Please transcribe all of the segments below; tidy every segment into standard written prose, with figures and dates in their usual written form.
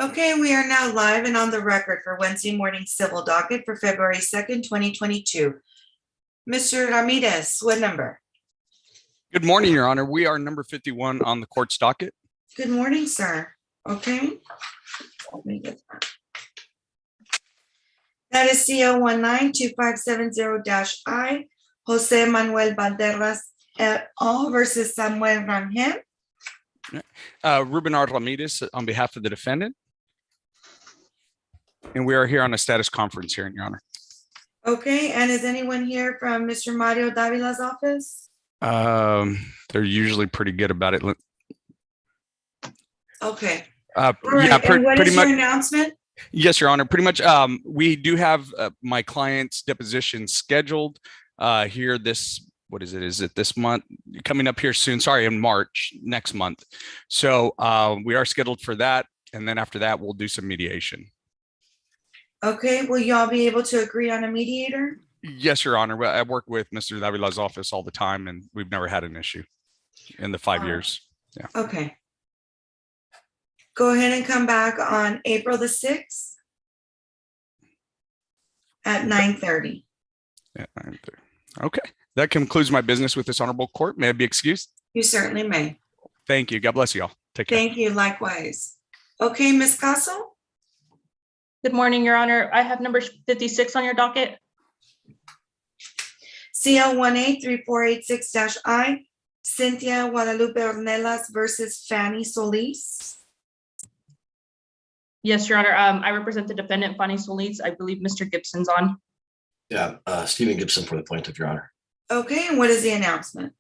Okay, we are now live and on the record for Wednesday morning civil docket for February 2nd, 2022. Mr. Ramirez, what number? Good morning, Your Honor. We are number 51 on the court's docket. Good morning, sir. Okay. Let me get that. That is CO 192570-I, Jose Manuel Banderas et al. Versus Samuel Rangel. Ruben R. Ramirez on behalf of the defendant. And we are here on a status conference hearing, Your Honor. Okay, and is anyone here from Mr. Mario Davila's office? They're usually pretty good about it. Okay. Yeah, and what pretty is much. Your announcement? Yes, Your Honor. Pretty much. We do have my client's deposition scheduled here this. What is it? Is it this month? Coming up here soon. Sorry, in March next month. So we are scheduled for that, and then after that, we'll do some mediation. Okay. Will y'all be able to agree on a mediator? Yes, Your Honor. I work with Mr. Davila's office all the time, and we've never had an issue in the 5 years. Yeah. Okay. Go ahead and come back on April the 6th at 9:30. Yeah, 9:30. Okay. That concludes my business with this honorable court. May I be excused? You certainly may. Thank you. God bless you all. Take care. Thank you. Likewise. Okay, Ms. Castle? Good morning, Your Honor. I have number 56 on your docket. CL 183486-I, Cynthia Guadalupe Ornelas versus Fanny Solis. Yes, Your Honor. I represent the defendant, Fanny Solis. I believe Mr. Gibson's on. Yeah, Stephen Gibson for the plaintiff, Your Honor. Okay, and what is the announcement?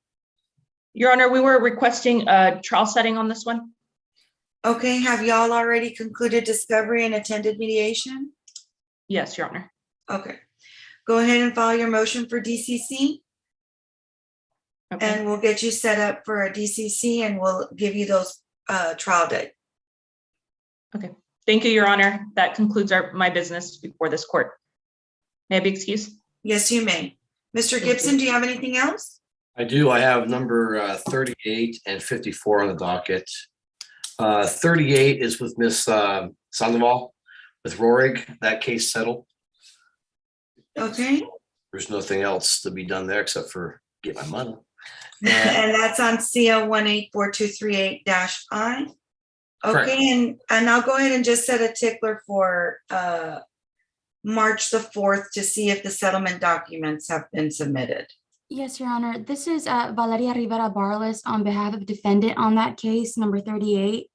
Your Honor, we were requesting a trial setting on this one. Okay, have y'all already concluded discovery and attended mediation? Yes, Your Honor. Okay, go ahead and file your motion for DCC. Okay. And we'll get you set up for a DCC and we'll give you those trial date. Okay. Thank you, Your Honor. That concludes my business before this court. May I be excused? Yes, you may. Mr. Gibson, do you have anything else? I do. I have number 38 and 54 on the docket. 38 is with Miss Sandoval with Rorig. That case settled. Okay. There's nothing else to be done there except for get my money. And that's on CO 184238-I. Correct. Okay, and I'll go ahead and just set a tickler for March the 4th to see if the settlement documents have been submitted. Yes, Your Honor. This is Valeria Rivera Barles on behalf of the defendant on that case, number 38.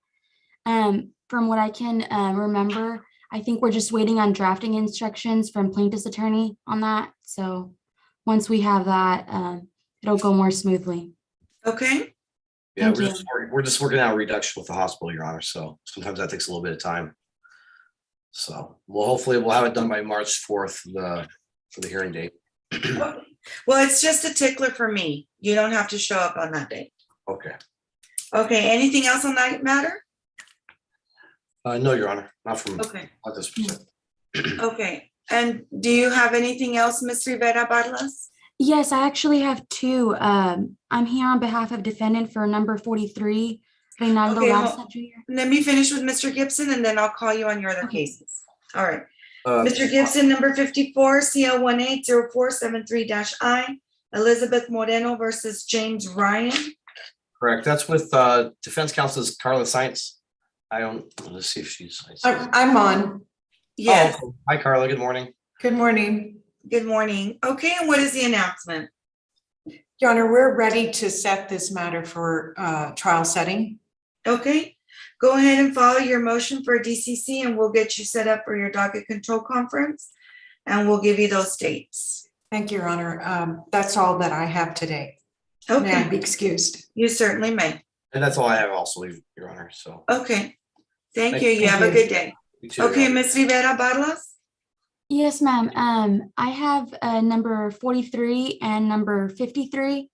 From what I can remember, I think we're just waiting on drafting instructions from plaintiff's attorney on that. So once we have that, it'll go more smoothly. Yeah, Okay. we're just working out a reduction with the hospital, Your Honor. So sometimes that takes a little bit of time. So hopefully we'll have it done by March 4th for the hearing date. Well, it's just a tickler for me. You don't have to show up on that date. Okay. Okay, anything else on that matter? No, Your Honor, not from Okay. not this percent. Okay, and do you have anything else, Ms. Rivera Barlas? Yes, I actually have two. I'm here on behalf of defendant for number 43, Reynaldo Okay, Garza Jr. Let me finish with Mr. Gibson and then I'll call you on your other cases. All right. Uh, Mr. Gibson, number 54, CL 180473-I, Elizabeth Moreno versus James Ryan. Correct. That's with defense counsel's Carla Science. Let's see if she's. I'm on. Yes, Oh, hi, Carla. Good morning. Good morning. good morning. Okay, and what is the announcement? Your Honor, we're ready to set this matter for trial setting. Okay, go ahead and file your motion for a DCC and we'll get you set up for your docket control conference and we'll give you those dates. Thank you, Your Honor. That's all that I have today. May I Okay, be excused? you certainly may. And that's all I have also, Your Honor. So. Okay, thank Thank you. You have a you. good day. You too, Your Okay, Honor. Ms. Rivera Barlas? Yes, ma'am. I have number 43 and number 53.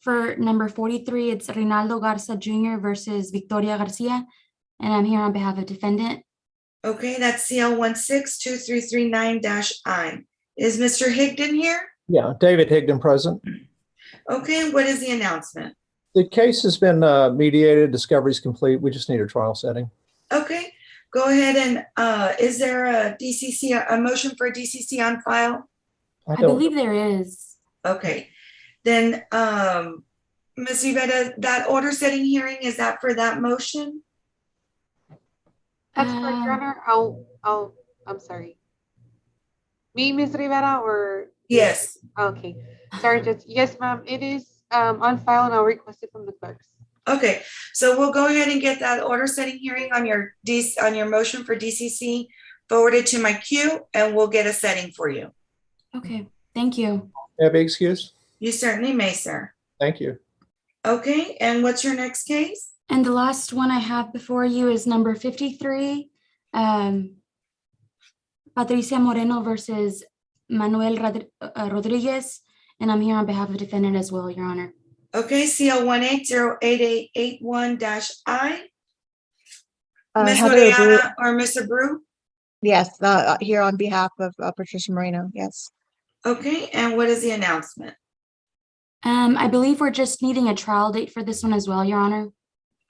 For number 43, it's Reynaldo Garza Jr. versus Victoria Garcia, and I'm here on behalf of defendant. Okay, that's CL 162339-I. Is Mr. Higdon here? Yeah, David Higdon present. Okay, and what is the announcement? The case has been mediated, discovery is complete. We just need a trial setting. Okay, go ahead and, is there a DCC, a motion for a DCC on file? I believe there is. Okay, then, Ms. Rivera, that order setting hearing, is that for that motion? That's correct, Your Honor. I'm sorry. Me, Ms. Rivera, or? Yes, Okay, sorry, Judge. Yes, ma'am, it is on file and I'll request it from the clerks. okay, so we'll go ahead and get that order setting hearing on your motion for DCC forwarded to my queue, and we'll get a setting for you. Okay, thank you. May I be excused? You certainly may, sir. Thank you. Okay, and what's your next case? And the last one I have before you is number 53, Patricia Moreno versus Manuel Rodriguez. And I'm here on behalf of defendant as well, Your Honor. Okay, CL 1808881-I. Ms. Heather Brew. Oriana or Mr. Brew? Yes, here on behalf of Patricia Moreno, yes. Okay, and what is the announcement? I believe we're just needing a trial date for this one as well, Your Honor.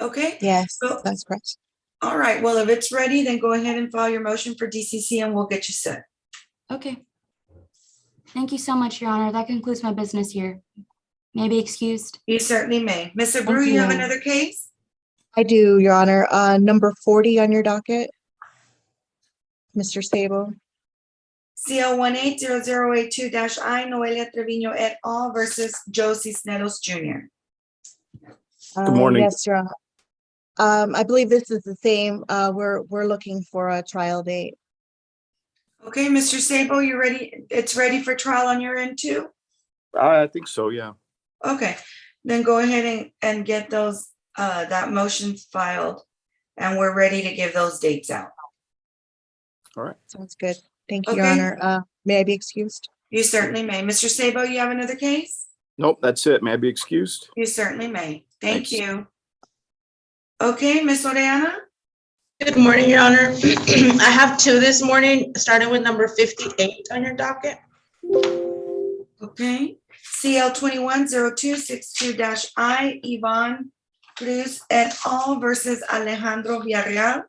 Okay, Yes, So- that's correct. all right, well, if it's ready, then go ahead and file your motion for DCC and we'll get you set. Okay. Thank you so much, Your Honor. That concludes my business here. May I be excused? You certainly may. Mr. Brew, you have you. another case? I do, Your Honor. Number 40 on your docket. Mr. Sable. CL 1800082-I, Noelia Trevino et al. Versus Joe Cisneros Jr. Good morning. Yes, Your Honor. I believe this is the same. We're looking for a trial date. Okay, Mr. Sabo, you ready? It's ready for trial on your end too? I think so, yeah. Okay, then go ahead and get those, that motion filed, and we're ready to give those dates out. All right. Sounds good. Thank you, Your Okay. Honor. May I be excused? You certainly may. Mr. Sabo, you have another case? Nope, that's it. May I be excused? You certainly may. Thank Thanks. you. Okay, Ms. Oriana? Good morning, Your Honor. I have two this morning, starting with number 58 on your docket. Okay, CL 210262-I, Yvonne Cruz et al. Versus Alejandro Villarreal.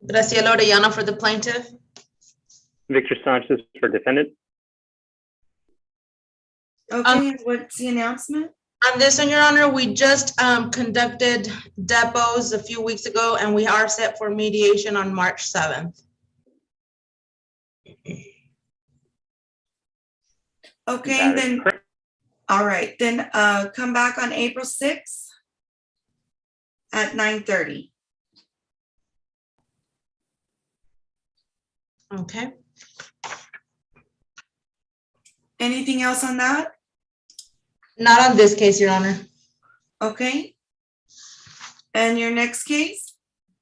Graciela Orellana for the plaintiff. Victor Sanchez for defendant. Okay, what's the announcement? On this one, Your Honor, we just conducted depots a few weeks ago, and we are set for mediation on March 7th. Okay, That is then, correct. all right, then come back on April 6th at 9:30. Okay. Anything else on that? Not on this case, Your Honor. Okay. And your next case?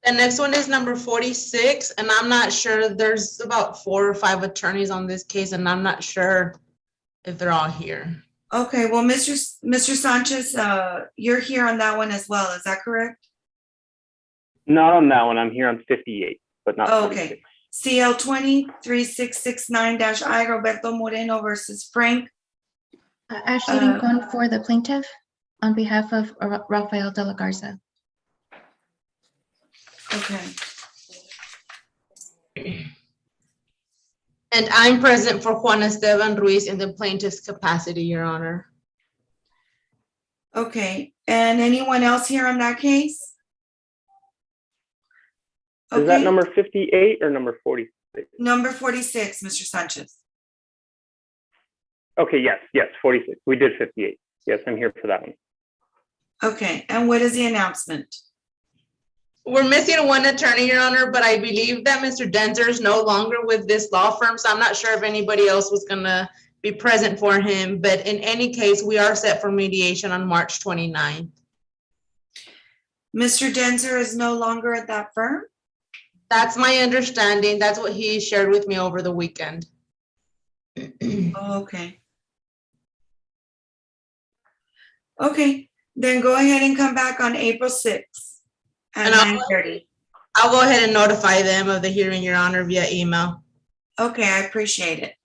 The next one is number 46, and I'm not sure, there's about 4 or 5 attorneys on this case, and I'm not sure if they're all here. Okay, well, Mr. Sanchez, you're here on that one as well, is that correct? Not on that one. I'm here on 58, but not Oh, 46. okay. CL 203669-I, Roberto Moreno versus Frank. Ashley Rincon for the plaintiff on behalf of Rafael de la Garza. Okay. And I'm present for Juan Esteban Ruiz in the plaintiff's capacity, Your Honor. Okay, and anyone else here on that case? Is that Okay, number 58 or number 46? number 46, Mr. Sanchez. Okay, yes, 46. We did 58. Yes, I'm here for that one. Okay, and what is the announcement? We're missing one attorney, Your Honor, but I believe that Mr. Denzer is no longer with this law firm, so I'm not sure if anybody else was gonna be present for him, but in any case, we are set for mediation on March 29th. Mr. Denzer is no longer at that firm? That's my understanding. That's what he shared with me over the weekend. Oh, okay. Okay, then go ahead and come back on April 6th at And I'll- 9:30. I'll go ahead and notify them of the hearing, Your Honor, via email. Okay, I appreciate it.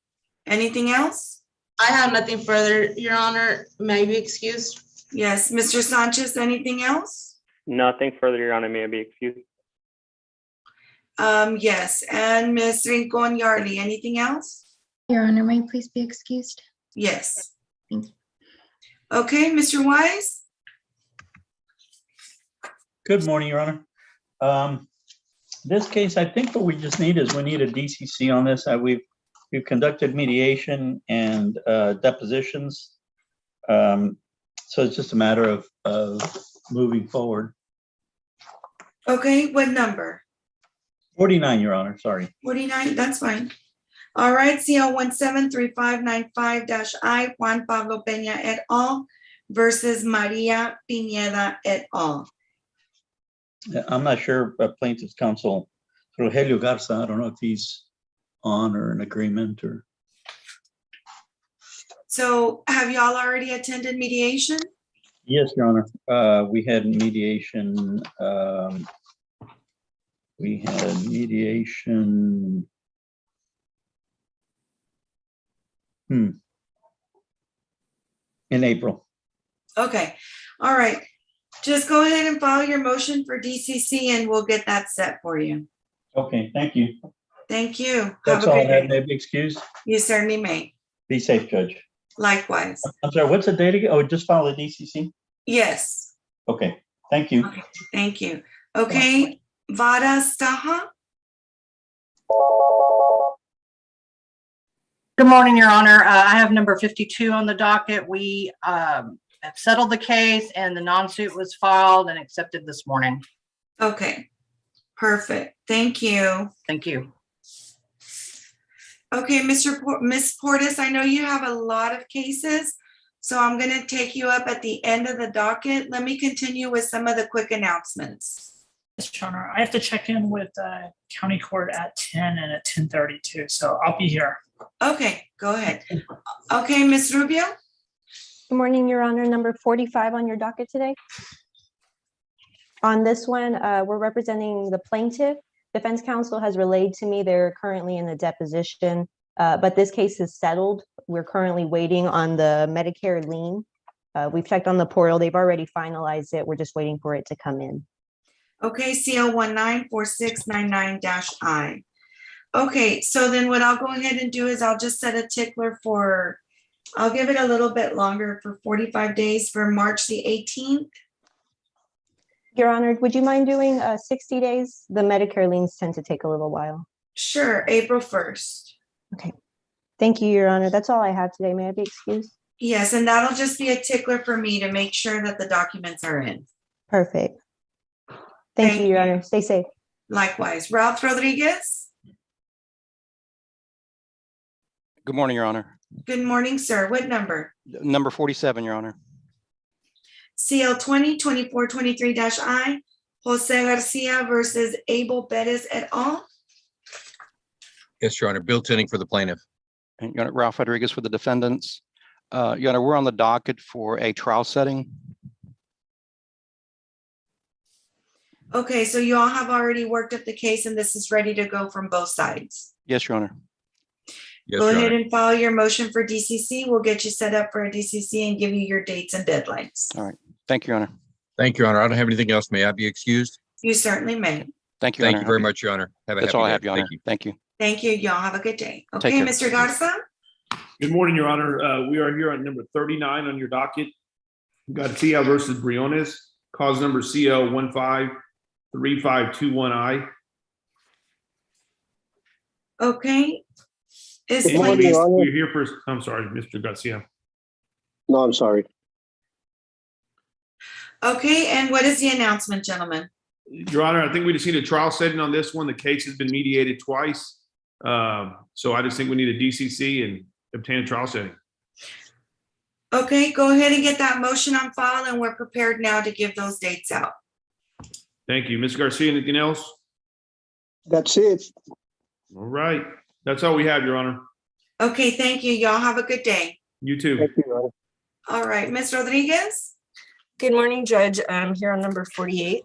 Anything else? I have nothing further, Your Honor. May I be excused? Yes, Mr. Sanchez, anything else? Nothing further, Your Honor. May I be excused? Yes, and Ms. Rincon Yarly, anything else? Your Honor, may I please be excused? Yes. Thank you. Okay, Mr. Wise? Good morning, Your Honor. This case, I think what we just need is we need a DCC on this. We've conducted mediation and depositions. So it's just a matter of moving forward. Okay, what number? 49, Your Honor, sorry. 49, that's fine. All right, CL 173595-I, Juan Pablo Peña et al. Versus Maria Pineda et al. I'm not sure plaintiff's counsel, Rogelio Garza, I don't know if he's on or in agreement or. So have y'all already attended mediation? Yes, Your Honor. We had mediation. In April. Okay, all right. Just go ahead and file your motion for DCC and we'll get that set for you. Okay, thank you. Thank you. That's Have a all I good have. day. May I be excused? You certainly may. Be safe, Judge. Likewise. I'm sorry, what's the date again? Oh, just file the DCC? Yes. Okay, thank you. Okay, thank you. Okay, Vada Staha? Good morning, Your Honor. I have number 52 on the docket. We have settled the case and the non-suit was filed and accepted this morning. Okay, perfect. Thank you. Thank you. Okay, Miss Portis, I know you have a lot of cases, so I'm going to take you up at the end of the docket. Let me continue with some of the quick announcements. Yes, Your Honor. I have to check in with county court at 10 and at 10:32, so I'll be here. Okay, go ahead. Okay, Miss Rubio? Good morning, Your Honor. Number 45 on your docket today. On this one, we're representing the plaintiff. Defense counsel has relayed to me they're currently in the deposition, but this case is settled. We're currently waiting on the Medicare lien. We've checked on the portal. They've already finalized it. We're just waiting for it to come in. Okay, CL 194699-I. Okay, so then what I'll go ahead and do is I'll just set a tickler for, I'll give it a little bit longer for 45 days for March the 18th. Your Honor, would you mind doing 60 days? The Medicare liens tend to take a little while. Sure, April 1st. Okay. Thank you, Your Honor. That's all I have today. May I be excused? Yes, and that'll just be a tickler for me to make sure that the documents are in. Perfect. Thank you, Your Honor. Stay safe. Likewise. Ralph Rodriguez? Good morning, Your Honor. Good morning, sir. What number? Number 47, Your Honor. CL 202423-I, Jose Garcia versus Abel Perez et al. Yes, Your Honor. Bill Tinning for the plaintiff. And Your Honor, Ralph Rodriguez for the defendants. Your Honor, we're on the docket for a trial setting. Okay, so you all have already worked up the case and this is ready to go from both sides. Yes, Your Honor. Yes, Go Your ahead Honor. and file your motion for DCC. We'll get you set up for a DCC and give you your dates and deadlines. All right. Thank you, Your Honor. Thank you, Your Honor. I don't have anything else. May I be excused? You certainly may. Thank you, Your Thank Honor. you very much, Your Honor. Have a That's happy all I day. have, Your Honor. Thank you. Thank you. Thank you. Y'all have a good day. Take Okay, care. Mr. Garza? Good morning, Your Honor. We are here on number 39 on your docket. We've got CL versus Briones, cause number CL 153521I. Okay. Is We're plaintiff, here for, I'm sorry, Mr. Garcia. No, I'm sorry. okay, and what is the announcement, gentlemen? Your Honor, I think we just need a trial setting on this one. The case has been mediated twice. So I just think we need a DCC and obtain a trial setting. Okay, go ahead and get that motion on file and we're prepared now to give those dates out. Thank you. Mr. Garcia, anything else? That's it. All right. That's all we have, Your Honor. Okay, thank you. Y'all have a good day. You too. Thank you, Your Honor. All right, Ms. Rodriguez? Good morning, Judge. I'm here on number 48.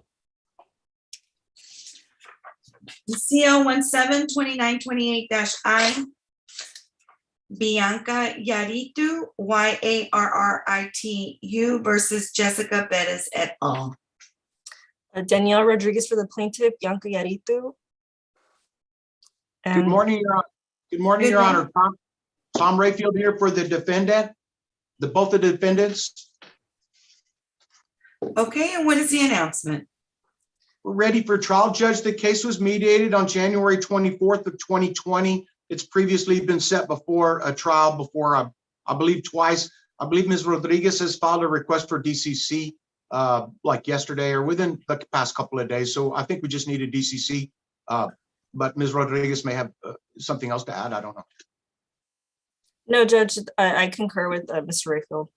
CL 172928-I, Bianca Yaritu, Yarritu versus Jessica Perez et al. Danielle Rodriguez for the plaintiff, Bianca Yarritu. Good morning, Your Honor. Good morning, Your Honor. Tom Rayfield here for the defendant, both the defendants. Okay, and what is the announcement? We're ready for trial. Judge, the case was mediated on January 24th of 2020. It's previously been set before a trial before, I believe twice. I believe Ms. Rodriguez has filed a request for DCC like yesterday or within the past couple of days. So I think we just need a DCC. But Ms. Rodriguez may have something else to add. I don't know. No, Judge, I concur with Mr. Rayfield.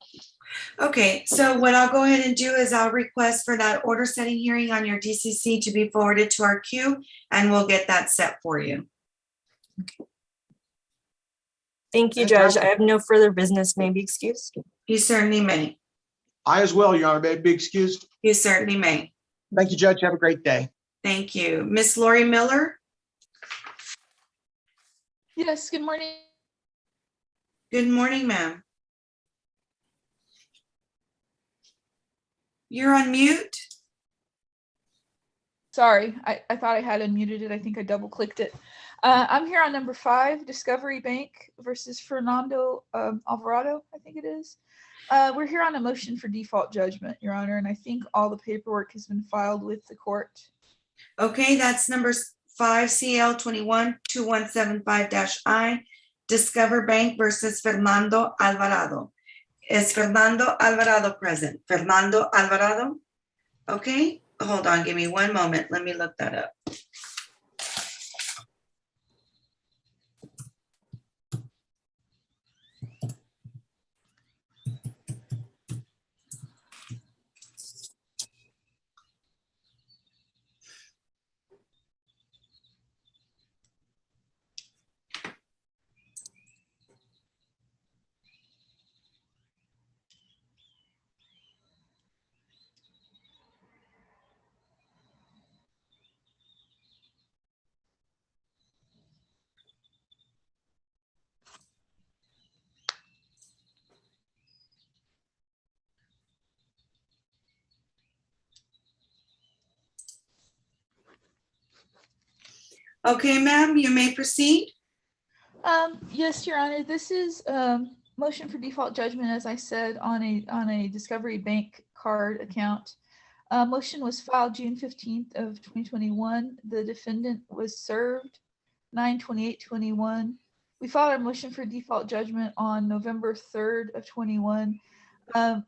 Okay, so what I'll go ahead and do is I'll request for that order setting hearing on your DCC to be forwarded to our queue, and we'll get that set for you. Thank you, Judge. I have no further business. May I be excused? You certainly may. I as well, Your Honor, may I be excused? You certainly may. Thank you, Judge. Have a great day. Thank you. Miss Lori Miller? Yes, good morning. Good morning, ma'am. You're on mute. Sorry, I thought I had unmuted it. I think I double clicked it. I'm here on number 5, Discovery Bank versus Fernando Alvarado, I think it is. We're here on a motion for default judgment, Your Honor, and I think all the paperwork has been filed with the court. Okay, that's number 5 CL 21-2175-I, Discover Bank versus Fernando Alvarado. Is Fernando Alvarado present? Fernando Alvarado? Okay, hold on, give me one moment. Let me look that up. Okay, ma'am, you may proceed. Yes, Your Honor. This is motion for default judgment, as I said, on a Discovery Bank card account. Motion was filed June 15th of 2021. The defendant was served 9/28/21. We filed our motion for default judgment on November 3rd of 21.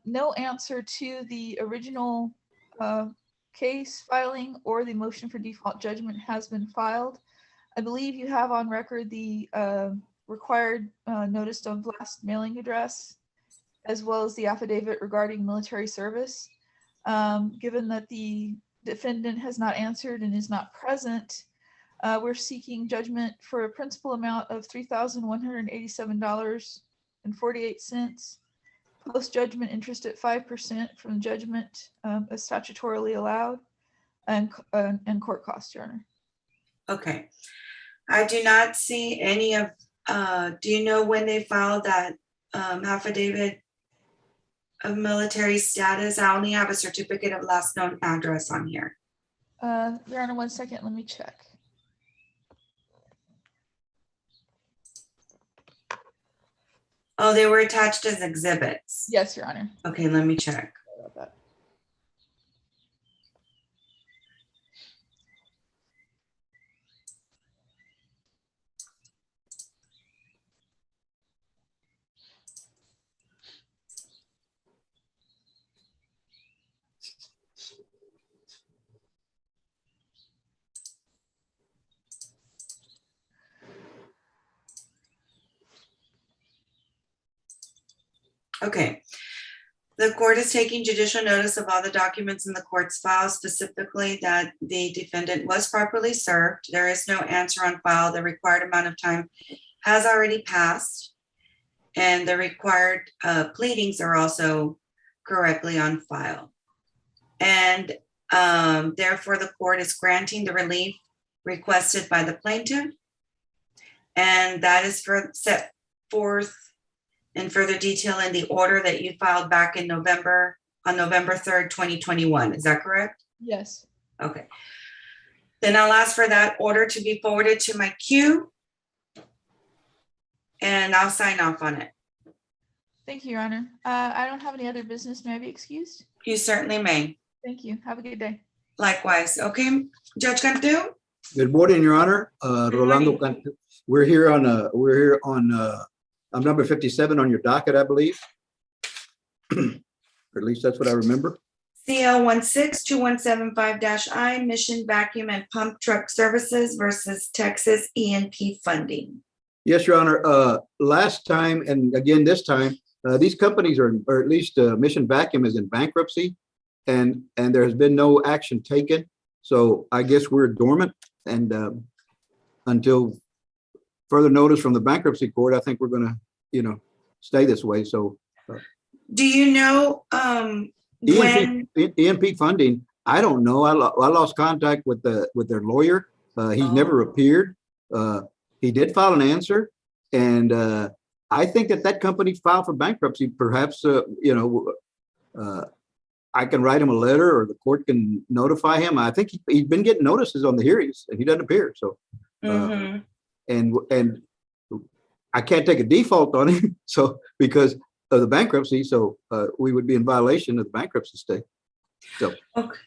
No answer to the original case filing or the motion for default judgment has been filed. I believe you have on record the required notice of last mailing address, as well as the affidavit regarding military service. Given that the defendant has not answered and is not present, we're seeking judgment for a principal amount of $3,187.48. Post-judgment interest at 5% from judgment as statutorily allowed, and court costs, Your Honor. Okay. I do not see any of, do you know when they filed that affidavit of military status? I only have a certificate of last known address on here. Your Honor, 1 second, let me check. Oh, they were attached as exhibits. Yes, Your Honor. Okay, let me check. Sorry about that. Okay. The court is taking judicial notice of all the documents in the court's file, specifically that the defendant was properly served. There is no answer on file. The required amount of time has already passed, and the required pleadings are also correctly on file. And therefore, the court is granting the relief requested by the plaintiff, and that is set forth in further detail in the order that you filed back in November, on November 3rd, 2021. Is that correct? Yes. Okay. Then I'll ask for that order to be forwarded to my queue. And I'll sign off on it. Thank you, Your Honor. I don't have any other business. May I be excused? You certainly may. Thank you. Have a good day. Likewise. Okay, Judge Cantu? Good morning, Your Honor. Good Rolando morning. Cantu. We're here on I'm number 57 on your docket, I believe. Or at least that's what I remember. CL 162175-I, Mission Vacuum and Pump Truck Services versus Texas E&P Funding. Yes, Your Honor. Last time, and again this time, these companies are, or at least Mission Vacuum is in bankruptcy, and there has been no action taken. So I guess we're dormant, and until further notice from the bankruptcy court, I think we're gonna, stay this way. So Do you know when? EMP funding, I don't know. I lost contact with their lawyer. He's never appeared. He did file an answer, and I think that company filed for bankruptcy. Perhaps I can write him a letter, or the court can notify him. I think he's been getting notices on the hearings, and he doesn't appear. So, and I can't take a default on him, so because of the bankruptcy. So we would be in violation of the bankruptcy state. So. Okay.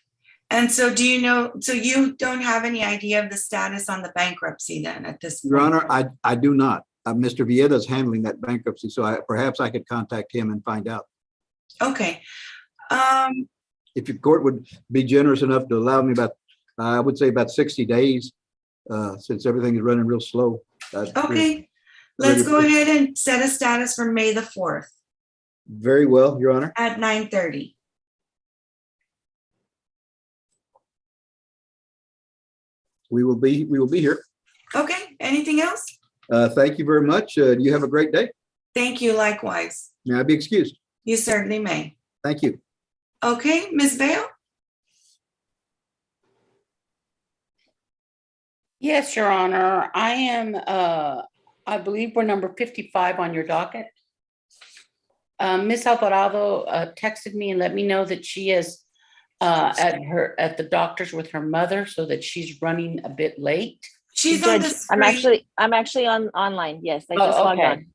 And so do you know, so you don't have any idea of the status on the bankruptcy then at this point? Your Honor, I do not. Mr. Vieda's handling that bankruptcy, so perhaps I could contact him and find out. Okay. If your court would be generous enough to allow me I would say about 60 days, since everything is running real slow. Okay. Let's go ahead and set a status for May the 4th. Very well, Your Honor. At 9:30. We will be here. Okay, anything else? Thank you very much. You have a great day. Thank you, likewise. May I be excused? You certainly may. Thank you. Okay, Ms. Vale? Yes, Your Honor. I am, I believe we're number 55 on your docket. Ms. Alvarado texted me and let me know that she is at the doctor's with her mother, so that she's running a bit late. She's on the screen. I'm actually online. Yes, I just logged on.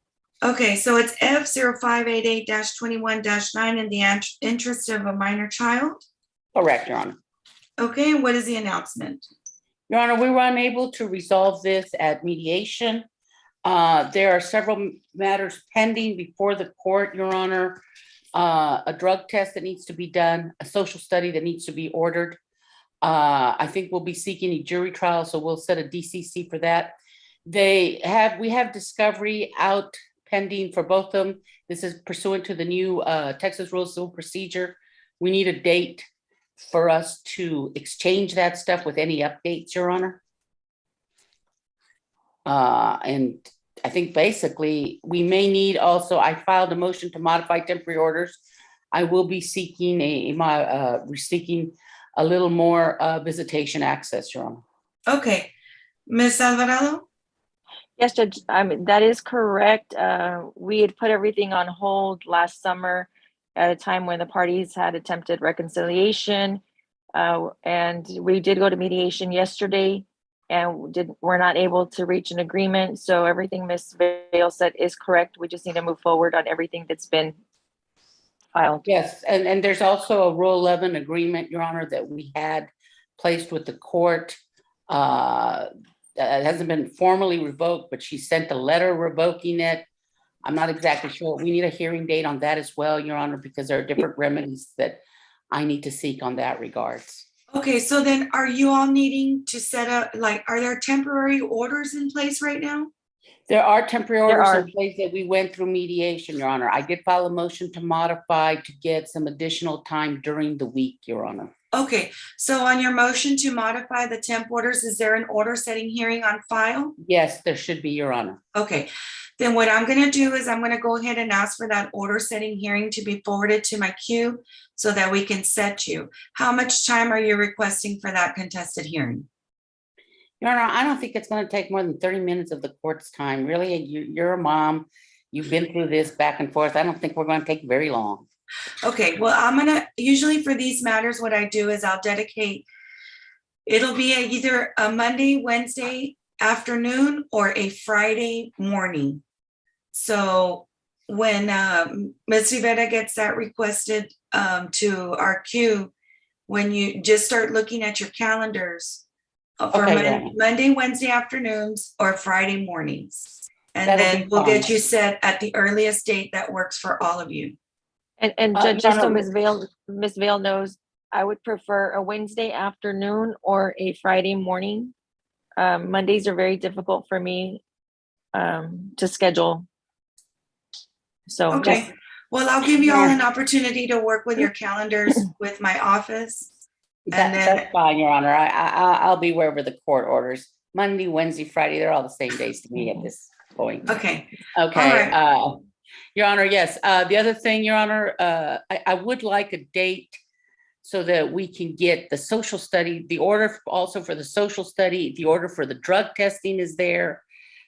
Okay, so it's F0588-21-9 in the interest of a minor child? Correct, Your Honor. Okay, what is the announcement? Your Honor, we were unable to resolve this at mediation. There are several matters pending before the court, Your Honor. A drug test that needs to be done, a social study that needs to be ordered. I think we'll be seeking a jury trial, so we'll set a DCC for that. We have discovery out pending for both of them. This is pursuant to the new Texas Rules of Civil Procedure. We need a date for us to exchange that stuff with any updates, Your Honor. And I think basically we may need also, I filed a motion to modify temporary orders. I will be seeking a little more visitation access, Your Honor. Okay, Ms. Alvarado? Yes, Judge, that is correct. We had put everything on hold last summer at a time when the parties had attempted reconciliation. And we did go to mediation yesterday and we're not able to reach an agreement. So everything Ms. Vale said is correct. We just need to move forward on everything that's been filed. Yes, and there's also a Rule 11 agreement, Your Honor, that we had placed with the court. It hasn't been formally revoked, but she sent a letter revoking it. I'm not exactly sure. We need a hearing date on that as well, Your Honor, because there are different remedies that I need to seek on that regards. Okay, so then are you all needing to set up, are there temporary orders in place right now? There are temporary orders in place that we went through mediation, Your Honor. I did file a motion to modify to get some additional time during the week, Your Honor. Okay, so on your motion to modify the temp orders, is there an order setting hearing on file? Yes, there should be, Your Honor. Okay, then what I'm gonna do is I'm gonna go ahead and ask for that order setting hearing to be forwarded to my queue so that we can set you. How much time are you requesting for that contested hearing? Your Honor, I don't think it's going to take more than 30 minutes of the court's time. Really, you're a mom. You've been through this back and forth. I don't think we're going to take very long. Okay, well, usually for these matters, what I do is I'll dedicate It'll be either a Monday, Wednesday afternoon or a Friday morning. So when Ms. Rivera gets that requested to our queue, when you just start looking at your calendars for Okay, yeah. Monday, Wednesday afternoons or Friday mornings. And That'll then be we'll get fine. you set at the earliest date that works for all of you. And Your just so Honor, Ms. Vale knows, I would prefer a Wednesday afternoon or a Friday morning. Mondays are very difficult for me to schedule. So Okay, just, well, I'll give you all an opportunity to work with your calendars with my office. And then, That's fine, Your Honor. I'll be wherever the court orders. Monday, Wednesday, Friday, they're all the same days to me at this point. okay, Okay, right. Your Honor, yes. The other thing, Your Honor, I would like a date so that we can get the social study, the order also for the social study, the order for the drug testing is there.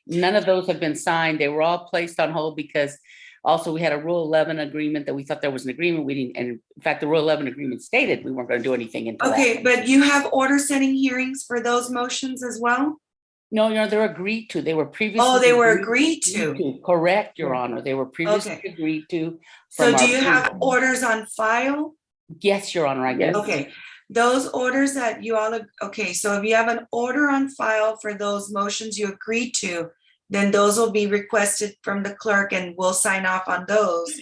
None of those have been signed. They were all placed on hold because also we had a Rule 11 agreement that we thought there was an agreement. We didn't, and in fact, the Rule 11 agreement stated we weren't going to do anything until that. Okay, but you have order setting hearings for those motions as well? No, Your Honor, they're agreed to. They were previously. Oh, they were agreed to. Correct, Your Honor. They were previously Okay. agreed to. So from do our you have orders on file? Yes, Your Honor, I do. Okay, those orders that you all, okay, so if you have an order on file for those motions you agreed to, then those will be requested from the clerk and we'll sign off on those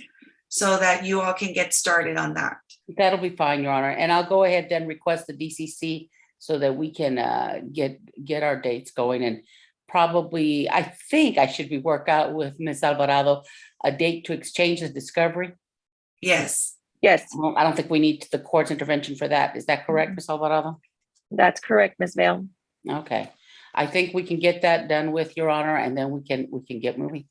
so that you all can get started on that. That'll be fine, Your Honor. And I'll go ahead then request the DCC so that we can get our dates going. And probably, I think I should work out with Ms. Alvarado a date to exchange the discovery. Yes. yes, Well, I don't think we need the court's intervention for that. Is that correct, Ms. Alvarado? that's correct, Ms. Vale. Okay. I think we can get that done with, Your Honor, and then we can get moving.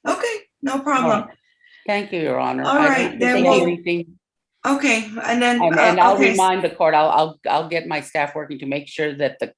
Okay, no All problem. right. Thank you, Your Honor. All I right, don't then think we'll- anything. Okay, and then, And I'll okay, remind the court, I'll get my staff working to make sure that the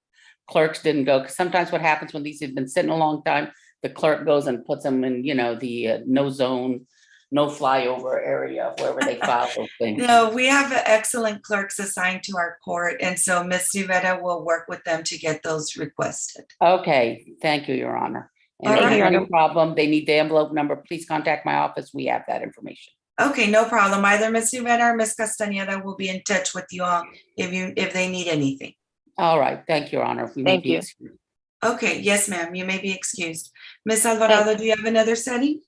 clerks didn't go, because sometimes what happens when these have been sitting a long time, the clerk goes and puts them in, the no zone, no flyover area wherever they file those things. no, we have excellent clerks assigned to our court, and so Ms. Rivera will work with them to get those requested. Okay, thank you, Your Honor. And All if right. there's any problem, they need the envelope number, please contact my office. We have that information. Okay, no problem. Either Ms. Rivera or Ms. Castañeda will be in touch with you all if they need anything. All right, thank you, Your Honor. If we may Thank be you. excused. Okay, yes, ma'am, you may be excused. Ms. Alvarado, do you have another setting?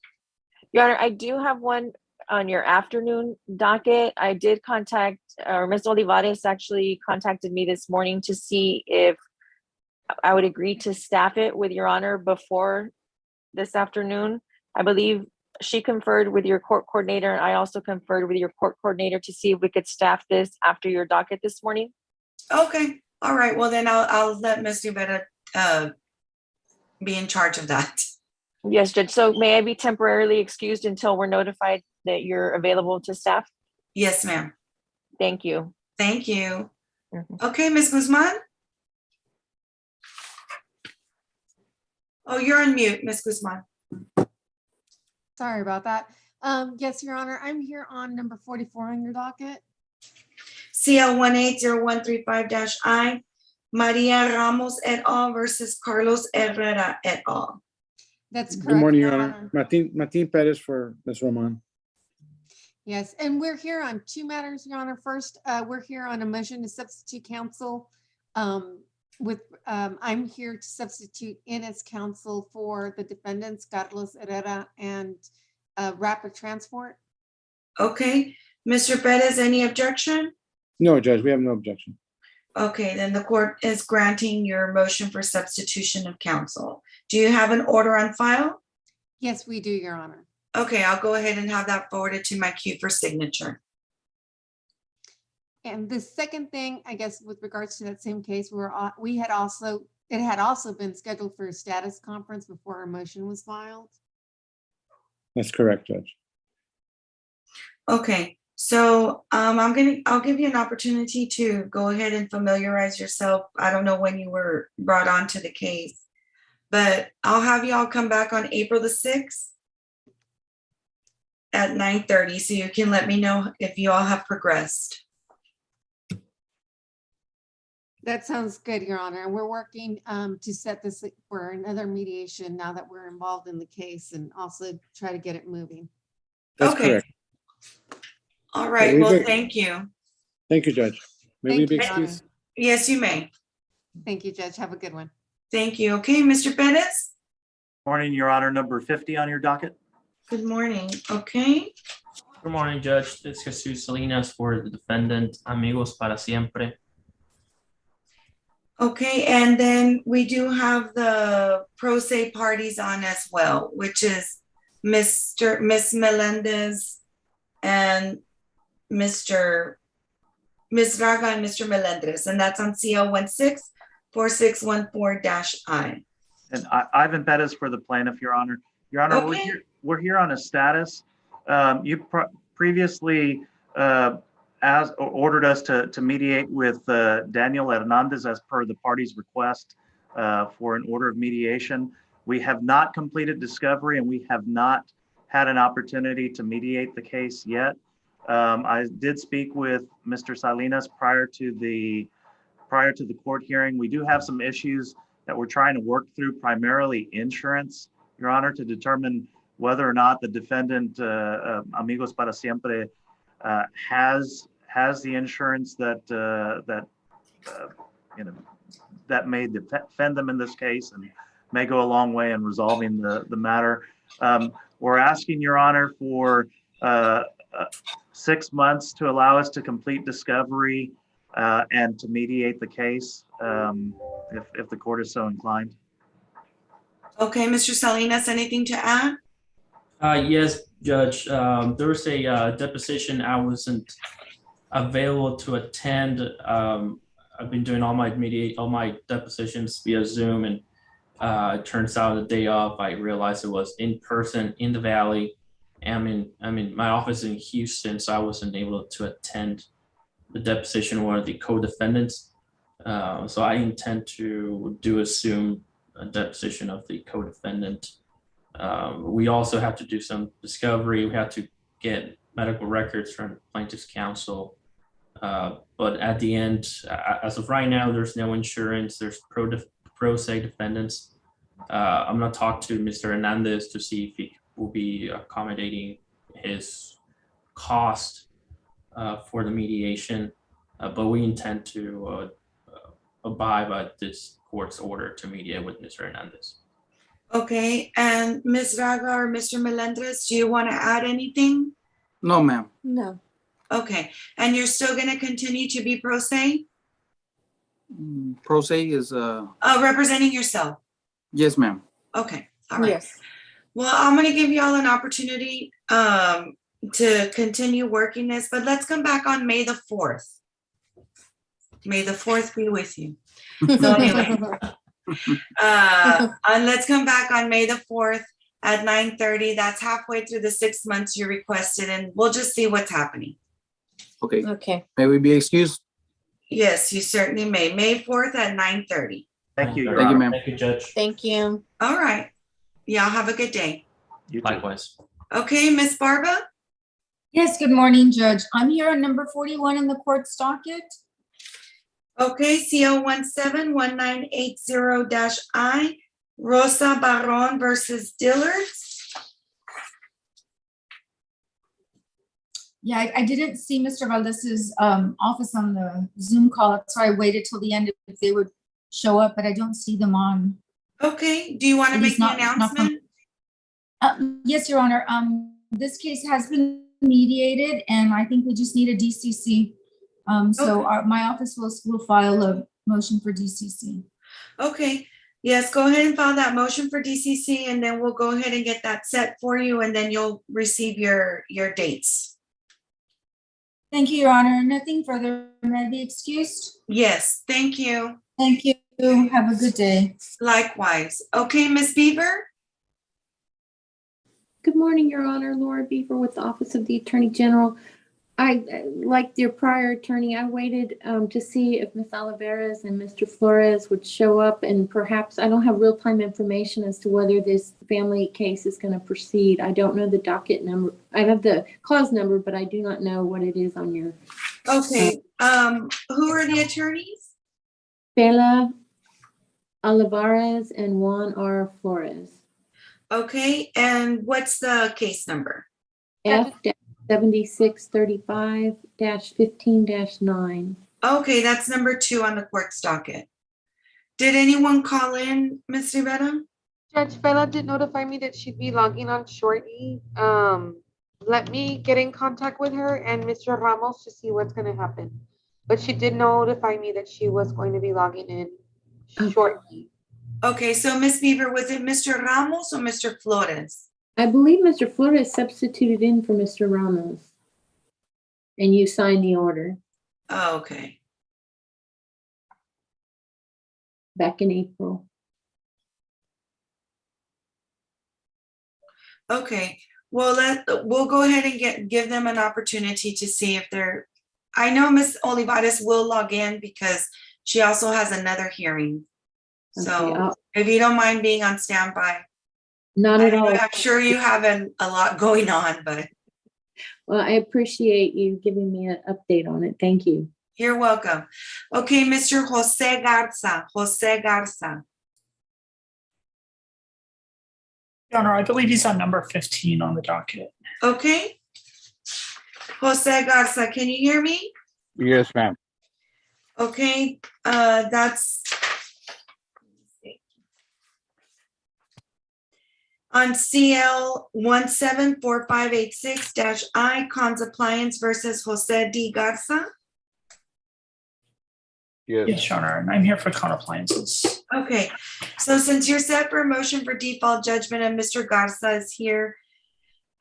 Your Honor, I do have one on your afternoon docket. I did contact, or Ms. Olivares actually contacted me this morning to see if I would agree to staff it with Your Honor before this afternoon. I believe she conferred with your court coordinator, and I also conferred with your court coordinator to see if we could staff this after your docket this morning. Okay, all right, well then I'll let Ms. Rivera be in charge of that. Yes, Judge. So may I be temporarily excused until we're notified that you're available to staff? Yes, ma'am. Thank you. Thank you. Mhm. Okay, Ms. Guzman? Oh, you're on mute, Ms. Guzman. Sorry about that. Yes, Your Honor, I'm here on number 44 on your docket. CL 180135-I, Maria Ramos et al. Versus Carlos Herrera et al. That's correct. Good morning, Your Your Honor. Martin Perez for Ms. Roman. Yes, and we're here on two matters, Your Honor. First, we're here on a motion to substitute counsel. I'm here to substitute in as counsel for the defendants, Carlos Herrera and Rapid Transport. Okay, Mr. Perez, any objection? No, Judge, we have no objection. Okay, then the court is granting your motion for substitution of counsel. Do you have an order on file? Yes, we do, Your Honor. Okay, I'll go ahead and have that forwarded to my queue for signature. And the second thing, I guess, with regards to that same case, it had also been scheduled for a status conference before our motion was filed. That's correct, Judge. Okay, so I'll give you an opportunity to go ahead and familiarize yourself. I don't know when you were brought onto the case, but I'll have you all come back on April the 6th at 9:30, so you can let me know if you all have progressed. That sounds good, Your Honor. And we're working to set this for another mediation now that we're involved in the case and also try to get it moving. That's Okay. correct. All right, we well, agree. thank you. Thank you, Judge. May we Thank be you, Your Honor. excused? Yes, you may. Thank you, Judge. Have a good one. Thank you. Okay, Mr. Pettis? Morning, Your Honor, number 50 on your docket. Good morning. Okay. Good morning, Judge. This is Jesus Salinas for the defendant, Amigos para Siempre. Okay, and then we do have the pro se parties on as well, which is Miss Melendez and Ms. Raga and Mr. Melendez, and that's on CL 164614-I. And Ivan Pettis for the plaintiff, Your Honor. Your Honor, Okay. we're here on a status. You previously ordered us to mediate with Daniel Hernandez as per the party's request for an order of mediation. We have not completed discovery and we have not had an opportunity to mediate the case yet. I did speak with Mr. Salinas prior to the court hearing. We do have some issues that we're trying to work through, primarily insurance, Your Honor, to determine whether or not the defendant, Amigos para Siempre, has the insurance that may defend them in this case and may go a long way in resolving the matter. We're asking, Your Honor, for 6 months to allow us to complete discovery and to mediate the case if the court is so inclined. Okay, Mr. Salinas, anything to add? Yes, Judge. There was a deposition I wasn't available to attend. I've been doing all my depositions via Zoom, and it turns out the day of, I realized it was in person in the Valley. My office in Houston, so I wasn't able to attend the deposition of one of the co-defendants. So I intend to do a Zoom deposition of the co-defendant. We also have to do some discovery. We have to get medical records from plaintiff's counsel. But at the end, as of right now, there's no insurance. There's pro se defendants. I'm going to talk to Mr. Hernandez to see if he will be accommodating his cost for the mediation. But we intend to abide by this court's order to mediate with Mr. Hernandez. Okay, and Ms. Raga or Mr. Melendez, do you want to add anything? No, ma'am. No. Okay, and you're still going to continue to be pro se? Pro se is, Representing yourself? yes, ma'am. Okay, all right. Yes. Well, I'm going to give you all an opportunity to continue working this, but let's come back on May the 4th. May the 4th be with you. So anyway, and let's come back on May the 4th at 9:30. That's halfway through the 6 months you requested, and we'll just see what's happening. Okay. Okay. May we be excused? Yes, you certainly may. May 4th at 9:30. Thank you, Your Thank you, Honor. ma'am. Thank you, Judge. Thank you. All right. Y'all have a good day. You too. Likewise. Okay, Miss Barba? Yes, good morning, Judge. I'm here on number 41 in the court's docket. Okay, CO 171980-I, Rosa Barron versus Dillards. Yeah, I didn't see Mr. Valdez's office on the Zoom call, so I waited till the end if they would show up, but I don't see them on. Okay, do you want to It make is the not- not from- announcement? Yes, Your Honor. This case has been mediated, and I think we just need a DCC. So my office will file a motion for DCC. Okay, yes, go ahead and file that motion for DCC, and then we'll go ahead and get that set for you, and then you'll receive your dates. Thank you, Your Honor. Nothing further. May I be excused? Yes, thank you. Thank you. Have a good day. Likewise. Okay, Miss Beaver? Good morning, Your Honor. Laura Beaver with the Office of the Attorney General. Like your prior attorney, I waited to see if Ms. Olivares and Mr. Flores would show up, and perhaps I don't have real-time information as to whether this family case is going to proceed. I don't know the docket number. I have the clause number, but I do not know what it is on your. Okay, who are the attorneys? Bela Olivares and Juan R. Flores. Okay, and what's the case number? F 7635-15-9. Okay, that's number 2 on the court's docket. Did anyone call in, Ms. Rivera? Judge Bella did notify me that she'd be logging on shortly. Let me get in contact with her and Mr. Ramos to see what's gonna happen. But she did notify me that she was going to be logging in shortly. Okay, so Ms. Beaver, was it Mr. Ramos or Mr. Flores? I believe Mr. Flores substituted in for Mr. Ramos. And you signed the order Oh, okay. back in April. Okay, well, we'll go ahead and give them an opportunity to see if they're, I know Ms. Olivares will log in because she also has another hearing. So Okay, if you don't mind being on standby. Not at all. I'm sure you have a lot going on, but Well, I appreciate you giving me an update on it. Thank you. you're welcome. Okay, Mr. Jose Garza, Jose Garza. Your Honor, I believe he's on number 15 on the docket. Okay. Jose Garza, can you hear me? Yes, ma'am. Okay, that's on CL 174586-I Cons Appliance versus Jose D. Garza. Yes, Your Honor, and I'm here for Con Appliances. Okay, so since you're set for a motion for default judgment and Mr. Garza is here,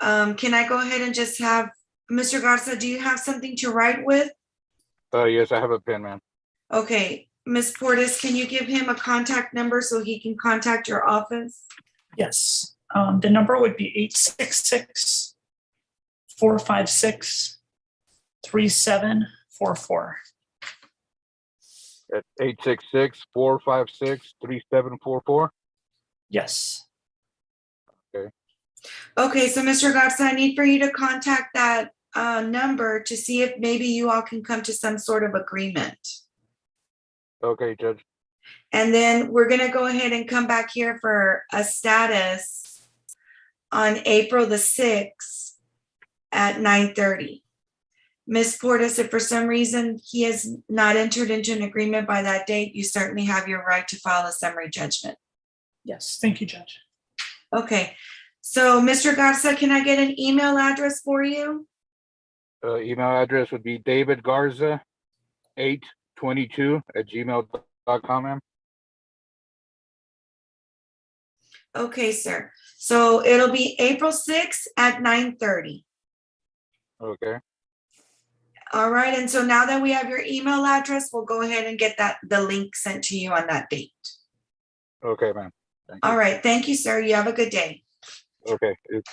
can I go ahead and just have, Mr. Garza, do you have something to write with? Yes, I have a pen, ma'am. Okay, Ms. Portis, can you give him a contact number so he can contact your office? Yes, the number would be 866-456-3744. At 866-456-3744. Yes. Okay. Okay, so Mr. Garza, I need for you to contact that number to see if maybe you all can come to some sort of agreement. Okay, Judge. And then we're gonna go ahead and come back here for a status on April the 6th at 9:30. Ms. Portis, if for some reason he has not entered into an agreement by that date, you certainly have your right to file a summary judgment. Yes, thank you, Judge. Okay, so Mr. Garza, can I get an email address for you? Email address would be davidgarza822@gmail.com, ma'am. Okay, sir. So it'll be April 6th at 9:30. Okay. All right, and so now that we have your email address, we'll go ahead and get the link sent to you on that date. Okay, ma'am. All right, thank you, sir. You have a good day. Okay. Is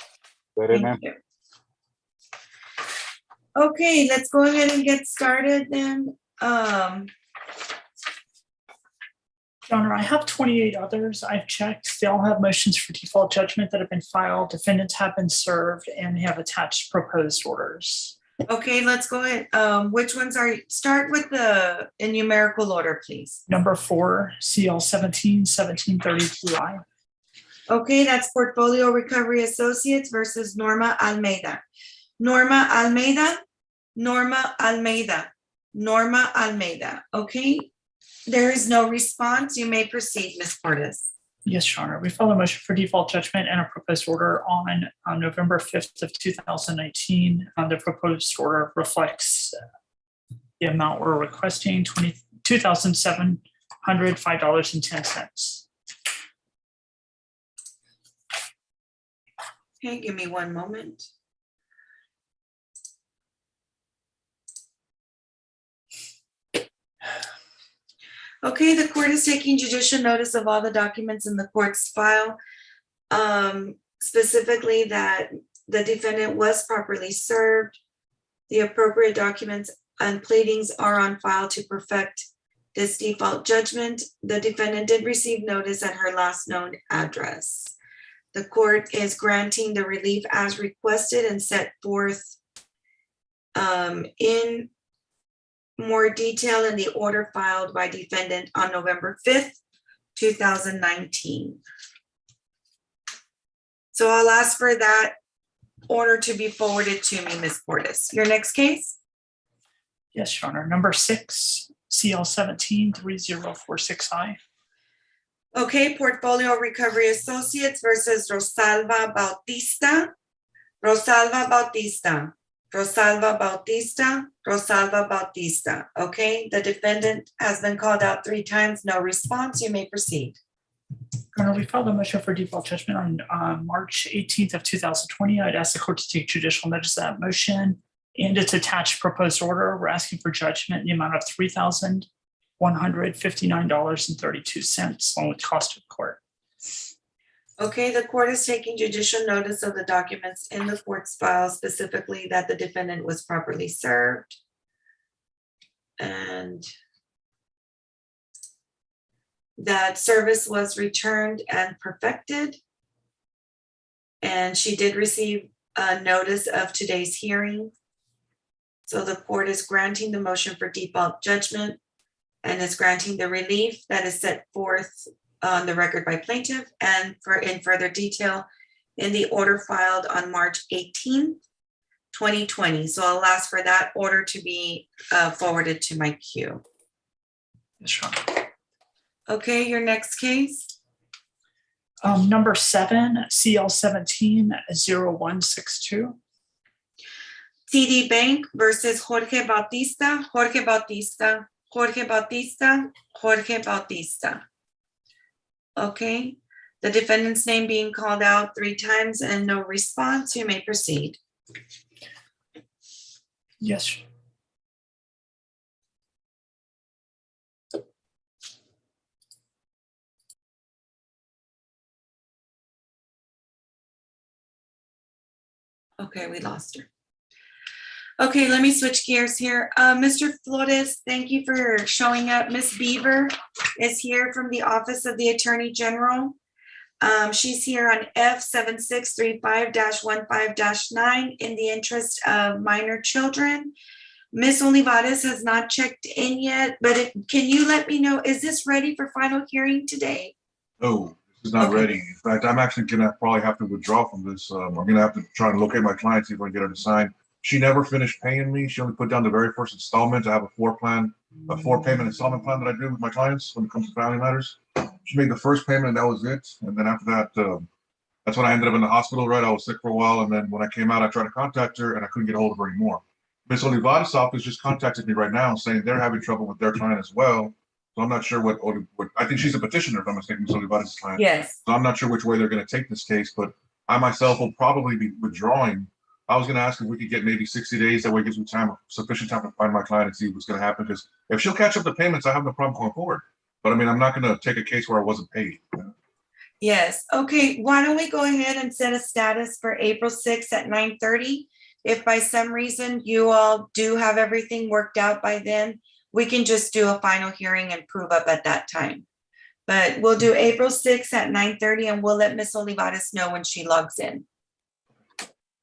that it, ma'am? Thank you. Okay, let's go ahead and get started then. Your Honor, I have 28 others. I've checked. They all have motions for default judgment that have been filed. Defendants have been served and have attached proposed orders. Okay, let's go ahead. Which ones start with in numerical order, please. Number 4, CL 17-1732I. Okay, that's Portfolio Recovery Associates versus Norma Almeida. Norma Almeida, Norma Almeida, Norma Almeida. Okay, there is no response. You may proceed, Ms. Portis. Yes, Your Honor. We filed a motion for default judgment and a proposed order on November 5th of 2019. The proposed order reflects the amount we're requesting, $2,705.10. Okay, give me one moment. Okay, the court is taking judicial notice of all the documents in the court's file, specifically that the defendant was properly served. The appropriate documents and pleadings are on file to perfect this default judgment. The defendant did receive notice at her last known address. The court is granting the relief as requested and set forth in more detail in the order filed by defendant on November 5th, 2019. So I'll ask for that order to be forwarded to me, Ms. Portis. Your next case? Yes, Your Honor. Number 6, CL 17-3046I. Okay, Portfolio Recovery Associates versus Rosalba Bautista. Rosalba Bautista, Rosalba Bautista, Rosalba Bautista. Okay, the defendant has been called out 3 times, no response. You may proceed. Your Honor, we filed a motion for default judgment on March 18th of 2020. I'd ask the court to take judicial notice of that motion and its attached proposed order. We're asking for judgment in the amount of $3,159.32 along with cost of court. Okay, the court is taking judicial notice of the documents in the court's file, specifically that the defendant was properly served. And that service was returned and perfected. And she did receive a notice of today's hearing. So the court is granting the motion for default judgment and is granting the relief that is set forth on the record by plaintiff and in further detail in the order filed on March 18th, 2020. So I'll ask for that order to be forwarded to my queue. Yes, Your Honor. Okay, your next case? Number 7, CL 17-0162. TD Bank versus Jorge Bautista, Jorge Bautista, Jorge Bautista, Jorge Bautista. Okay, the defendant's name being called out 3 times and no response. You may proceed. Yes. Okay, we lost her. Okay, let me switch gears here. Mr. Flores, thank you for showing up. Ms. Beaver is here from the Office of the Attorney General. She's here on F7635-15-9 in the interest of minor children. Ms. Olivares has not checked in yet, but can you let me know, is this ready for final hearing today? No, this is not ready. In fact, I'm actually gonna probably have to withdraw from this. I'm gonna have to try and locate my client, see if I can get her to sign. She never finished paying me. She only put down the very first installment. I have a 4-payment installment plan that I do with my clients when it comes to family matters. She made the first payment and that was it. And then after that, that's when I ended up in the hospital, right? I was sick for a while. And then when I came out, I tried to contact her and I couldn't get a hold of her anymore. Ms. Olivares' office just contacted me right now saying they're having trouble with their client as well. So I'm not sure what I think she's a petitioner, if I'm mistaken, Ms. Olivares' client. Yes. So I'm not sure which way they're going to take this case, but I myself will probably be withdrawing. I was going to ask if we could get maybe 60 days. That way it gives me sufficient time to find my client and see what's going to happen. Because if she'll catch up the payments, I have no problem going forward. But I mean, I'm not going to take a case where I wasn't paid. Yes, okay, why don't we go ahead and set a status for April 6th at 9:30? If by some reason you all do have everything worked out by then, we can just do a final hearing and prove up at that time. But we'll do April 6th at 9:30 and we'll let Ms. Olivares know when she logs in.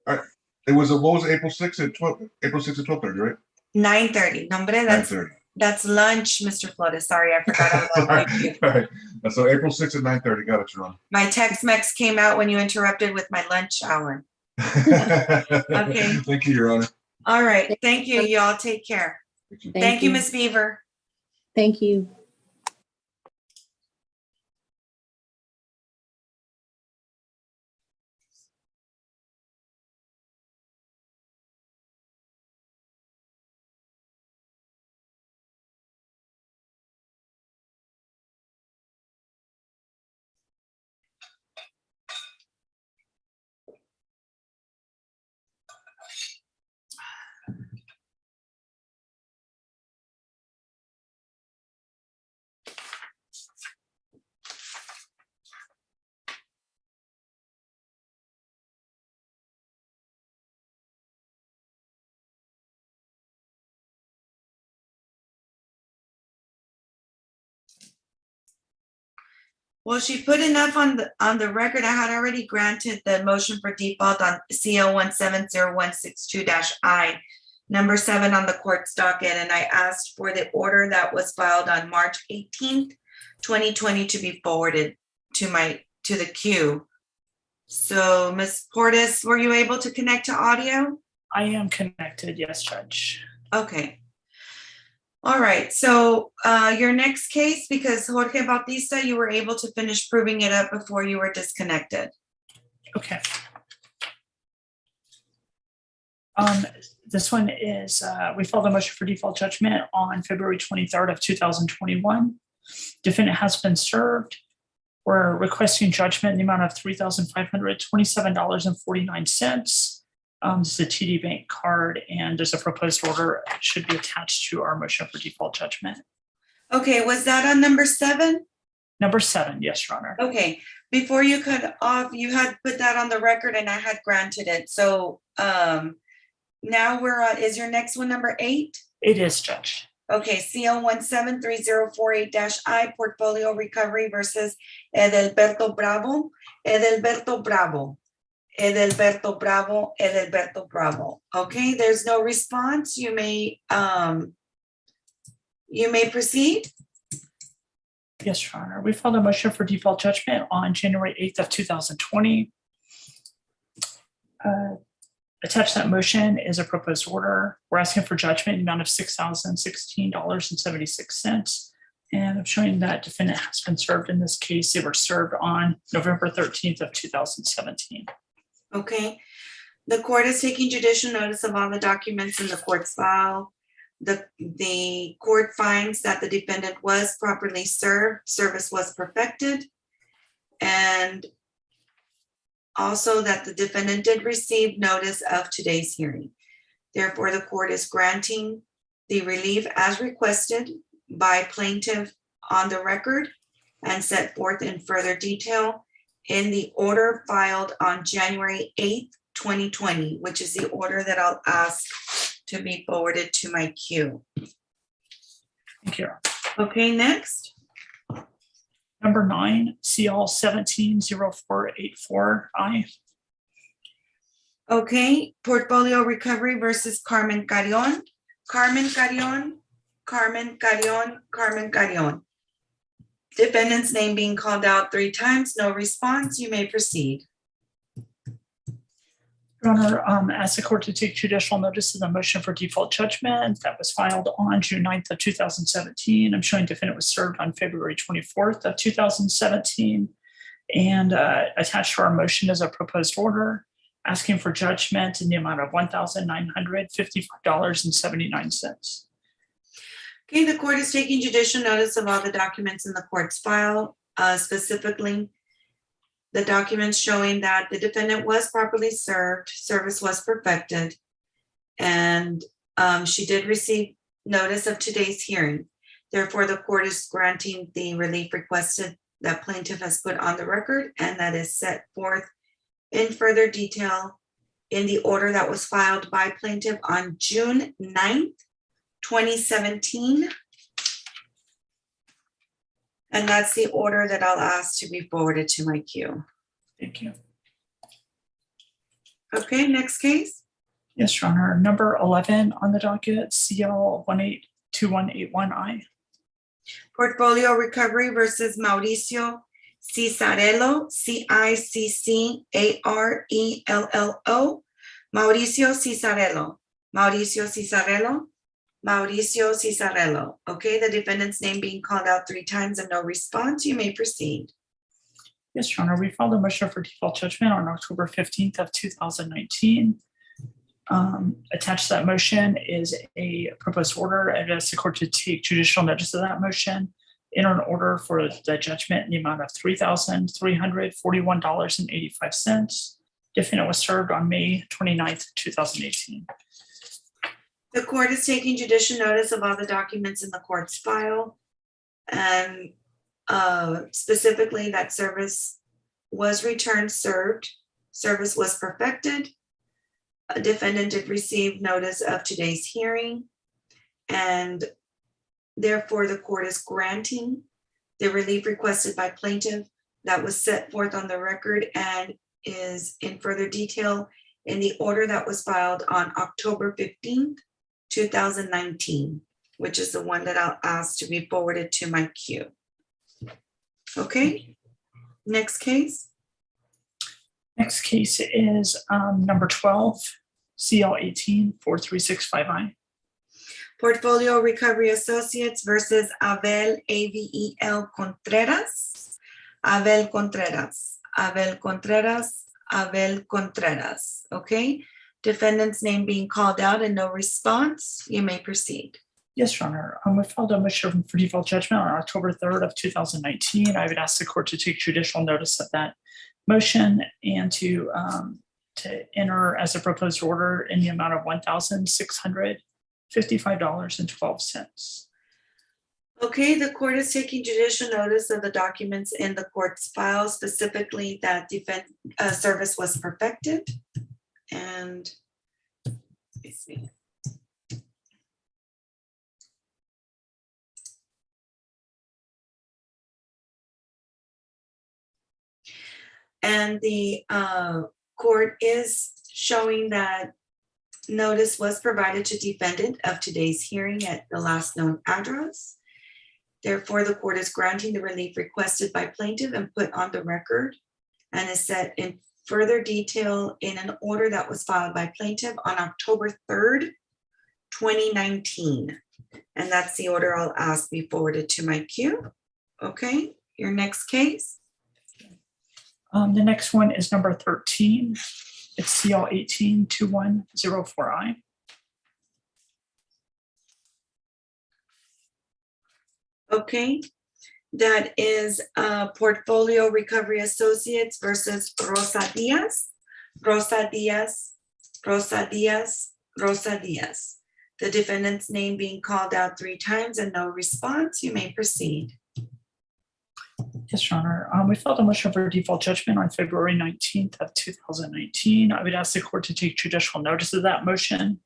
All right. It was what was it, April 6th at 12? April 6th at 12:30, right? 9:30. Nombre, that's lunch, Mr. Flores. Sorry, I forgot. All right. So April 6th at 9:30. Got it, Sharon. My Tex-Mex came out when you interrupted with my lunch hour. Okay. Thank you, Your Honor. All right. Thank you. Y'all take care. Thank you, Ms. Beaver. Thank you. Well, she put enough on the record. I had already granted the motion for default on CO 170-162-I. number 7 on the court's docket, and I asked for the order that was filed on March 18th, 2020 to be forwarded to the queue. So Ms. Portis, were you able to connect to audio? I am connected, yes, Judge. Okay. All right, so your next case, because Jorge Bautista, you were able to finish proving it up before you were disconnected. Okay. This one is, we filed a motion for default judgment on February 23rd of 2021. Defendant has been served. We're requesting judgment in the amount of $3,527.49. This is a TD Bank card, and there's a proposed order. It should be attached to our motion for default judgment. Okay, was that on number 7? Number 7, yes, Your Honor. Okay, before you cut off, you had put that on the record and I had granted it. So now is your next one number 8? It is, Judge. Okay, CL 173048-I, Portfolio Recovery versus Edelberto Bravo. Edelberto Bravo. Edelberto Bravo. Edelberto Bravo. Okay, there's no response. You may proceed. Yes, Your Honor. We filed a motion for default judgment on January 8th of 2020. Attached to that motion is a proposed order. We're asking for judgment in the amount of $6,016.76. And I'm showing that defendant has been served in this case. They were served on November 13th of 2017. Okay. The court is taking judicial notice of all the documents in the court's file. The court finds that the defendant was properly served, service was perfected, and also that the defendant did receive notice of today's hearing. Therefore, the court is granting the relief as requested by plaintiff on the record and set forth in further detail in the order filed on January 8th, 2020, which is the order that I'll ask to be forwarded to my queue. Thank you. Okay, next. Number 9, CL 170484I. Okay, Portfolio Recovery versus Carmen Carrion. Carmen Carrion, Carmen Carrion, Carmen Carrion. Defendant's name being called out 3 times, no response. You may proceed. Your Honor, ask the court to take judicial notice of the motion for default judgment that was filed on June 9th of 2017. I'm showing defendant was served on February 24th of 2017. And attached to our motion is a proposed order asking for judgment in the amount of $1,955.79. Okay, the court is taking judicial notice of all the documents in the court's file, specifically the documents showing that the defendant was properly served, service was perfected, and she did receive notice of today's hearing. Therefore, the court is granting the relief requested that plaintiff has put on the record, and that is set forth in further detail in the order that was filed by plaintiff on June 9th, 2017. And that's the order that I'll ask to be forwarded to my queue. Thank you. Okay, next case. Yes, Your Honor. Number 11 on the docket, CL 182181I. Portfolio Recovery versus Mauricio Cizzarello, Ciccarello. Mauricio Cizzarello. Mauricio Cizzarello. Mauricio Cizzarello. Okay, the defendant's name being called out 3 times and no response. You may proceed. Yes, Your Honor. We filed a motion for default judgment on October 15th of 2019. Attached to that motion is a proposed order and asks the court to take judicial notice of that motion, enter an order for the judgment in the amount of $3,341.85. Defendant was served on May 29th, 2018. The court is taking judicial notice of all the documents in the court's file, and specifically that service was returned served, service was perfected. A defendant did receive notice of today's hearing, and therefore the court is granting the relief requested by plaintiff that was set forth on the record and is in further detail in the order that was filed on October 15th, 2019, which is the one that I'll ask to be forwarded to my queue. Okay, next case. Next case is number 12, CL 18-4365I. Portfolio Recovery Associates versus Abel AVEL Contreras. Abel Contreras, Abel Contreras, Abel Contreras. Okay, defendant's name being called out and no response. You may proceed. Yes, Your Honor. We filed a motion for default judgment on October 3rd of 2019. I would ask the court to take judicial notice of that motion and to enter as a proposed order in the amount of $1,655.12. Okay, the court is taking judicial notice of the documents in the court's file, specifically that service was perfected. And let me see. And the court is showing that notice was provided to defendant of today's hearing at the last known address. Therefore, the court is granting the relief requested by plaintiff and put on the record and is set in further detail in an order that was filed by plaintiff on October 3rd, 2019. And that's the order I'll ask be forwarded to my queue. Okay, your next case. The next one is number 13. It's CL 18-2104I. Okay, that is Portfolio Recovery Associates versus Rosa Diaz. Rosa Diaz, Rosa Diaz, Rosa Diaz. The defendant's name being called out 3 times and no response. You may proceed. Yes, Your Honor. We filed a motion for default judgment on February 19th of 2019. I would ask the court to take judicial notice of that motion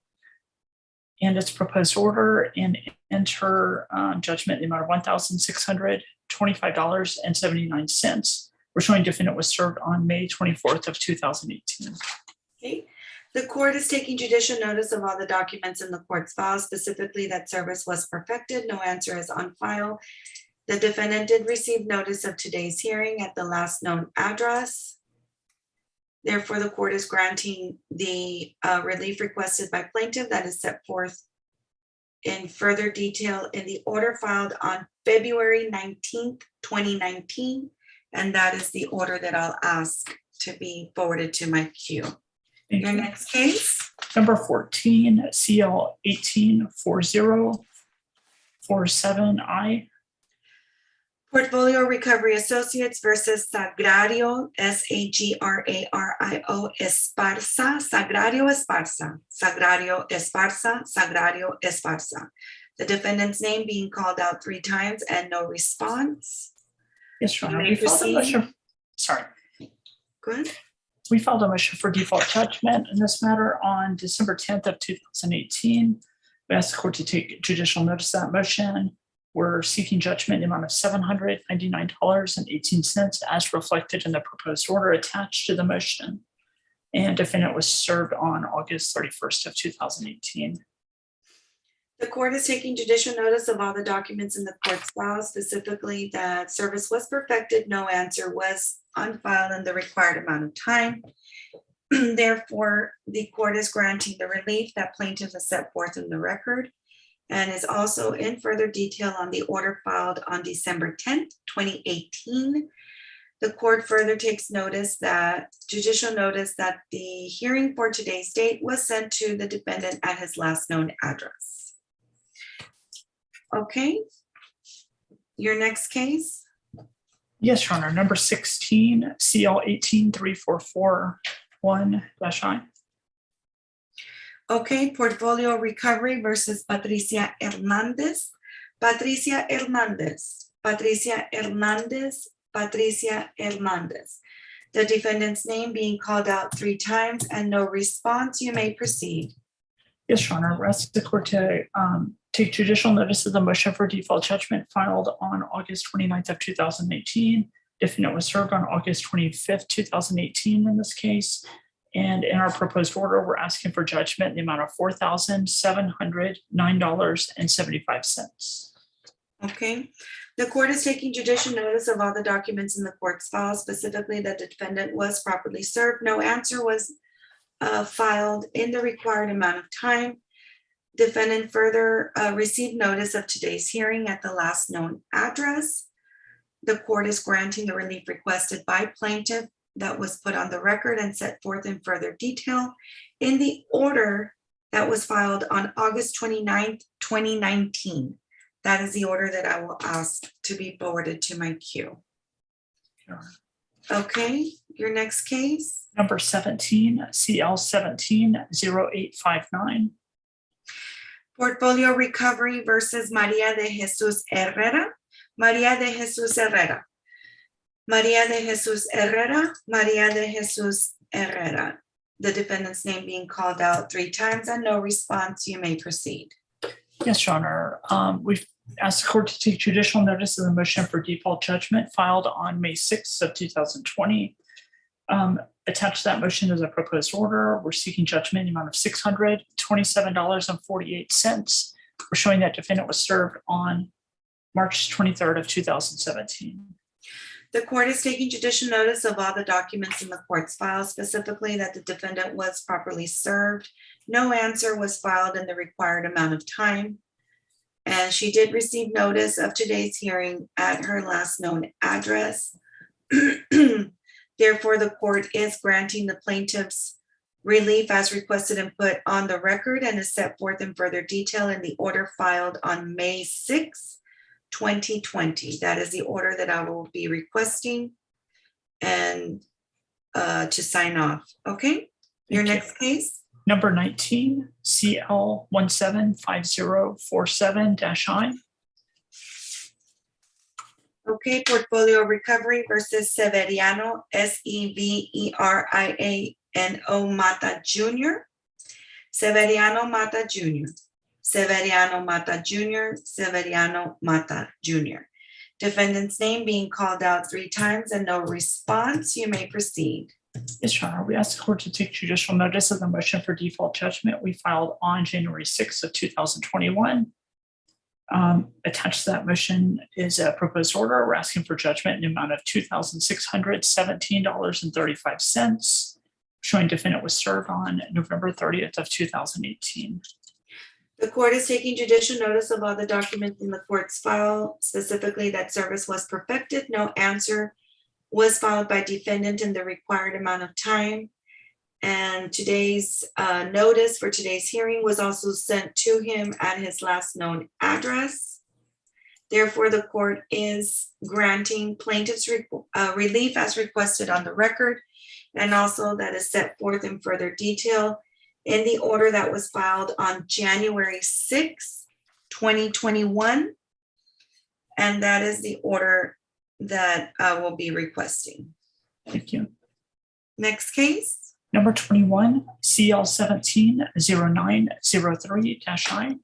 and its proposed order and enter judgment in the amount of $1,625.79. We're showing defendant was served on May 24th of 2018. Okay. The court is taking judicial notice of all the documents in the court's file, specifically that service was perfected. No answer is on file. The defendant did receive notice of today's hearing at the last known address. Therefore, the court is granting the relief requested by plaintiff that is set forth in further detail in the order filed on February 19th, 2019. And that is the order that I'll ask to be forwarded to my queue. Your next case. Number 14, CL 18-4047I. Portfolio Recovery Associates versus Sagrario, Sagrario Esparza, Sagrario Esparza, Sagrario Esparza, Sagrario Esparza. The defendant's name being called out 3 times and no response. Yes, Your Honor. You may proceed. Sorry. Go ahead. We filed a motion for default judgment in this matter on December 10th of 2018. We asked the court to take judicial notice of that motion. We're seeking judgment in the amount of $799.18 as reflected in the proposed order attached to the motion. And defendant was served on August 31st of 2018. The court is taking judicial notice of all the documents in the court's file, specifically that service was perfected, no answer was on file in the required amount of time. Therefore, the court is granting the relief that plaintiff has set forth in the record and is also in further detail on the order filed on December 10th, 2018. The court further takes judicial notice that the hearing for today's date was sent to the defendant at his last known address. Okay, your next case. Yes, Your Honor. Number 16, CL 18-3441-I. Okay, Portfolio Recovery versus Patricia Hernandez. Patricia Hernandez, Patricia Hernandez, Patricia Hernandez. The defendant's name being called out 3 times and no response. You may proceed. Yes, Your Honor. We're asking the court to take judicial notice of the motion for default judgment filed on August 29th of 2018. Defendant was served on August 25th, 2018 in this case. And in our proposed order, we're asking for judgment in the amount of $4,709.75. Okay. The court is taking judicial notice of all the documents in the court's file, specifically that the defendant was properly served. No answer was filed in the required amount of time. Defendant further received notice of today's hearing at the last known address. The court is granting the relief requested by plaintiff that was put on the record and set forth in further detail in the order that was filed on August 29th, 2019. That is the order that I will ask to be forwarded to my queue. Okay, your next case? Number 17, CL 17-0859. Portfolio Recovery versus Maria de Jesus Herrera. Maria de Jesus Herrera. Maria de Jesus Herrera. Maria de Jesus Herrera. The defendant's name being called out 3 times and no response. You may proceed. Yes, Your Honor. We've asked the court to take judicial notice of the motion for default judgment filed on May 6th of 2020. Attached to that motion is a proposed order. We're seeking judgment in the amount of $627.48. We're showing that defendant was served on March 23rd of 2017. The court is taking judicial notice of all the documents in the court's file, specifically that the defendant was properly served. No answer was filed in the required amount of time. And she did receive notice of today's hearing at her last known address. Therefore, the court is granting the plaintiff's relief as requested and put on the record and is set forth in further detail in the order filed on May 6, 2020. That is the order that I will be requesting and to sign off. Okay, your next case? Number 19, CL 175047-I. Okay, Portfolio Recovery versus Severiano, Severiano Mata Jr. Severiano Mata Jr. Severiano Mata Jr. Severiano Mata Jr. Defendant's name being called out 3 times and no response. You may proceed. Yes, Your Honor. We asked the court to take judicial notice of the motion for default judgment we filed on January 6th of 2021. Attached to that motion is a proposed order. We're asking for judgment in the amount of $2,617.35, showing defendant was served on November 30th of 2018. The court is taking judicial notice of all the documents in the court's file, specifically that service was perfected. No answer was filed by defendant in the required amount of time. And today's notice for today's hearing was also sent to him at his last known address. Therefore, the court is granting plaintiff's relief as requested on the record, and also that is set forth in further detail in the order that was filed on January 6, 2021. And that is the order that I will be requesting. Thank you. Next case. Number 21, CL 170903-I.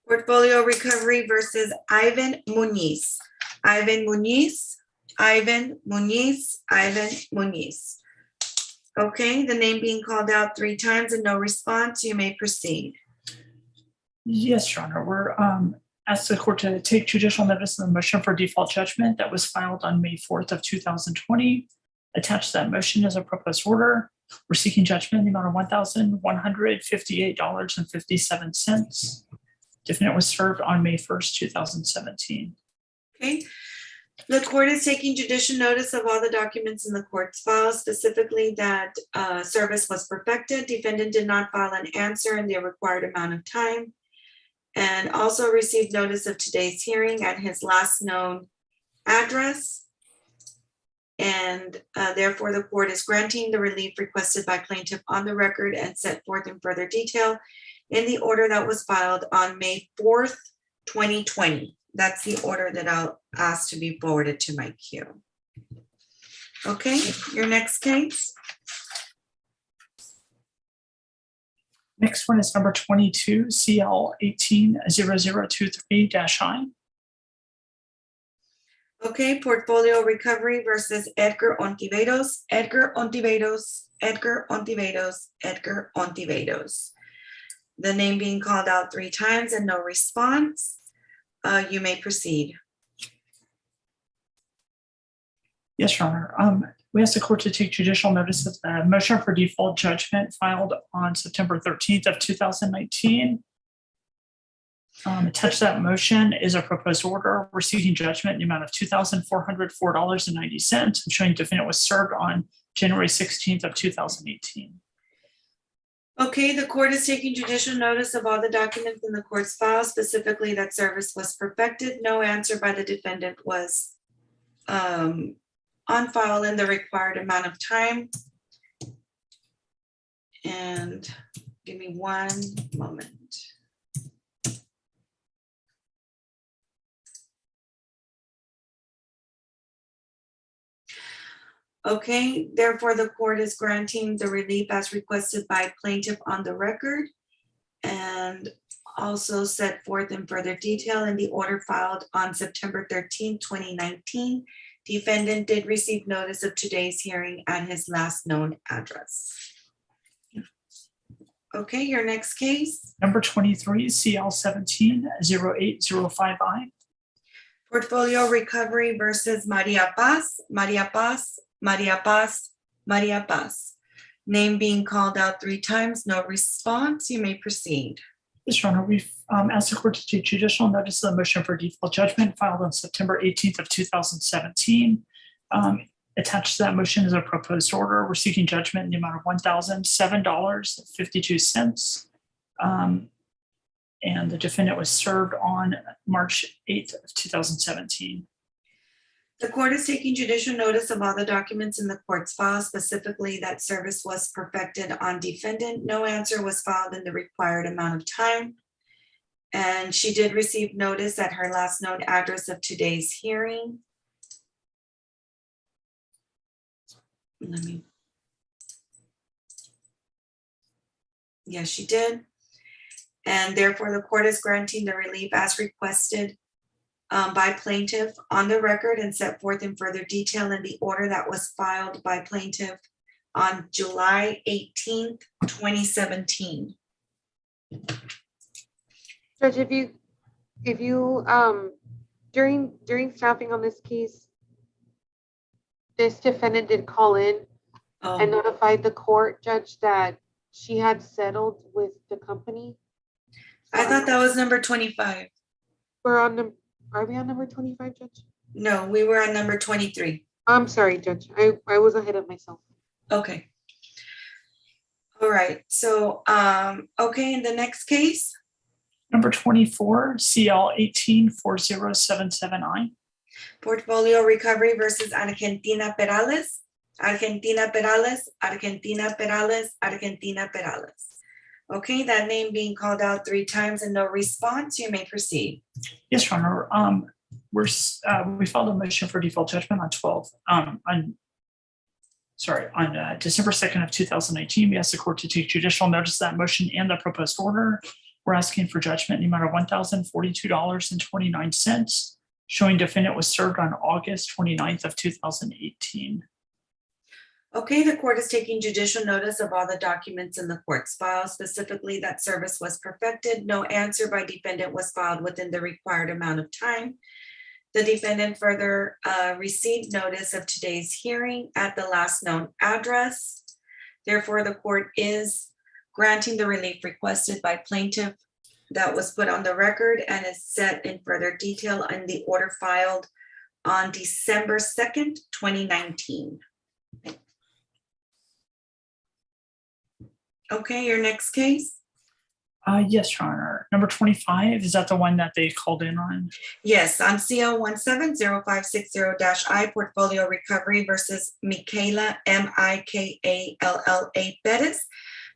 Portfolio Recovery versus Ivan Muniz. Ivan Muniz, Ivan Muniz, Ivan Muniz. Okay, the name being called out 3 times and no response. You may proceed. Yes, Your Honor. We're asked the court to take judicial notice of the motion for default judgment that was filed on May 4th of 2020. Attached to that motion is a proposed order. We're seeking judgment in the amount of $1,158.57. Defendant was served on May 1st, 2017. Okay. The court is taking judicial notice of all the documents in the court's file, specifically that service was perfected. Defendant did not file an answer in the required amount of time, and also received notice of today's hearing at his last known address. And therefore, the court is granting the relief requested by plaintiff on the record and set forth in further detail in the order that was filed on May 4th, 2020. That's the order that I'll ask to be forwarded to my queue. Okay, your next case. Next one is number 22, CL 180023-I. Okay, portfolio recovery versus Edgar Ontiveros, Edgar Ontiveros, Edgar Ontiveros, Edgar Ontiveros. The name being called out 3 times and no response. You may proceed. Yes, Your Honor. We ask the court to take judicial notice of the motion for default judgment filed on September 13th of 2019. Attached to that motion is a proposed order. We're seeking judgment in the amount of $2,404.90 and showing defendant was served on January 16th of 2018. Okay, the court is taking judicial notice of all the documents in the court's file, specifically that service was perfected. No answer by the defendant was on file in the required amount of time. And give me one moment. Okay, therefore the court is granting the relief as requested by plaintiff on the record and also set forth in further detail in the order filed on September 13, 2019. Defendant did receive notice of today's hearing at his last known address. Okay, your next case. Number 23, CL 17-0805I. Portfolio recovery versus Maria Paz, Maria Paz, Maria Paz, Maria Paz. Name being called out 3 times, no response. You may proceed. Yes, Your Honor, we've asked the court to take judicial notice of the motion for default judgment filed on September 18th of 2017. Attached to that motion is a proposed order. We're seeking judgment in the amount of $1,007.52. And the defendant was served on March 8th of 2017. The court is taking judicial notice of all the documents in the court's file, specifically that service was perfected on defendant. No answer was filed in the required amount of time. And she did receive notice at her last known address of today's hearing. Yes, she did. And therefore the court is granting the relief as requested by plaintiff on the record and set forth in further detail in the order that was filed by plaintiff on July 18th, 2017. Judge, if you during staffing on this case, this defendant did call in and notified the court, Judge, that she had settled with the company. I thought that was number 25. Are we on number 25, Judge? No, we were on number 23. I'm sorry, Judge. I was ahead of myself. Okay. All right. So, okay, in the next case. Number 24, CL 18-4077I. Portfolio recovery versus Argentina Perales. Argentina Perales, Argentina Perales, Argentina Perales. Okay, that name being called out 3 times and no response, you may proceed. Yes, Your Honor. We filed a motion for default judgment on December 2nd of 2019. We asked the court to take judicial notice of that motion and the proposed order. We're asking for judgment in the amount of $1,042.29, showing defendant was served on August 29th of 2018. Okay, the court is taking judicial notice of all the documents in the court's file, specifically that service was perfected. No answer by defendant was filed within the required amount of time. The defendant further received notice of today's hearing at the last known address. Therefore, the court is granting the relief requested by plaintiff that was put on the record and is set in further detail in the order filed on December 2nd, 2019. Okay, your next case? Yes, Your Honor. Number 25, is that the one that they called in on? Yes, on CL 170560-I, portfolio recovery versus Michaela, Mikalla Perez.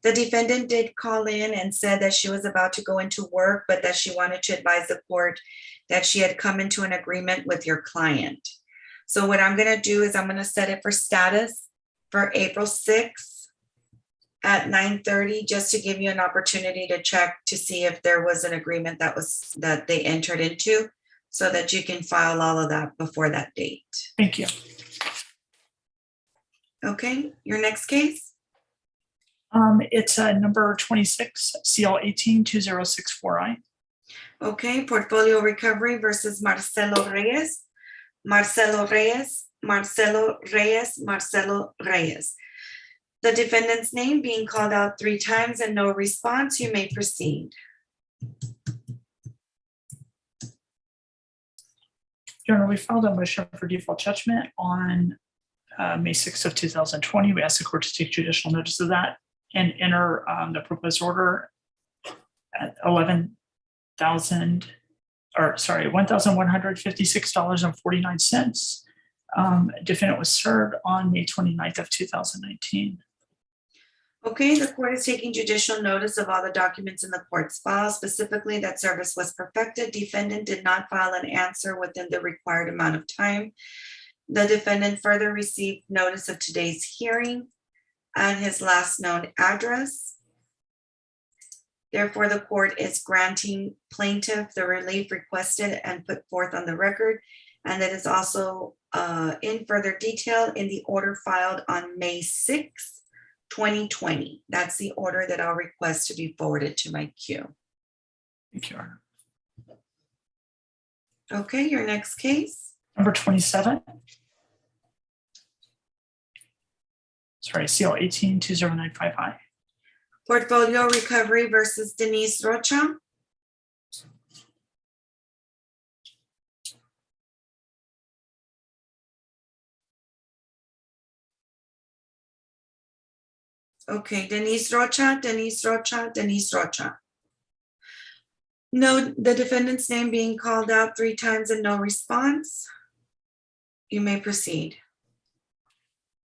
The defendant did call in and said that she was about to go into work, but that she wanted to advise the court that she had come into an agreement with your client. So what I'm going to do is I'm going to set it for status for April 6th. At 9:30, just to give you an opportunity to check to see if there was an agreement that they entered into. so that you can file all of that before that date. Thank you. Okay, your next case? It's number 26, CL 18-2064I. Okay, Portfolio Recovery versus Marcelo Reyes. Marcelo Reyes, Marcelo Reyes, Marcelo Reyes. The defendant's name being called out 3 times and no response. You may proceed. Your Honor, we filed a motion for default judgment on May 6th of 2020. We asked the court to take judicial notice of that and enter the proposed order at $1,156.49. Defendant was served on May 29th of 2019. Okay, the court is taking judicial notice of all the documents in the court's file, specifically that service was perfected. Defendant did not file an answer within the required amount of time. The defendant further received notice of today's hearing and his last known address. Therefore, the court is granting plaintiff the relief requested and put forth on the record. And that is also in further detail in the order filed on May 6th, 2020. That's the order that I'll request to be forwarded to my queue. Thank you, Your Honor. Okay, your next case. Number 27. Sorry, CL 18-2095I. Portfolio Recovery versus Denise Rocha. Okay, Denise Rocha, Denise Rocha, Denise Rocha. No, the defendant's name being called out 3 times and no response. You may proceed.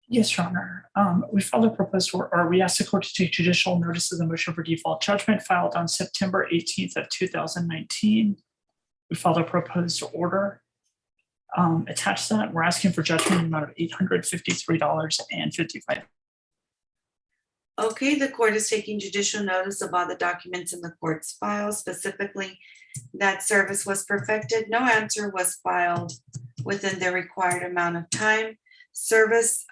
Yes, Your Honor. We filed a proposed or we asked the court to take judicial notice of the motion for default judgment filed on September 18th of 2019. We filed a proposed order. Attached to that, we're asking for judgment in the amount of $853.55. Okay, the court is taking judicial notice of all the documents in the court's file, specifically that service was perfected. No answer was filed within the required amount of time. Notice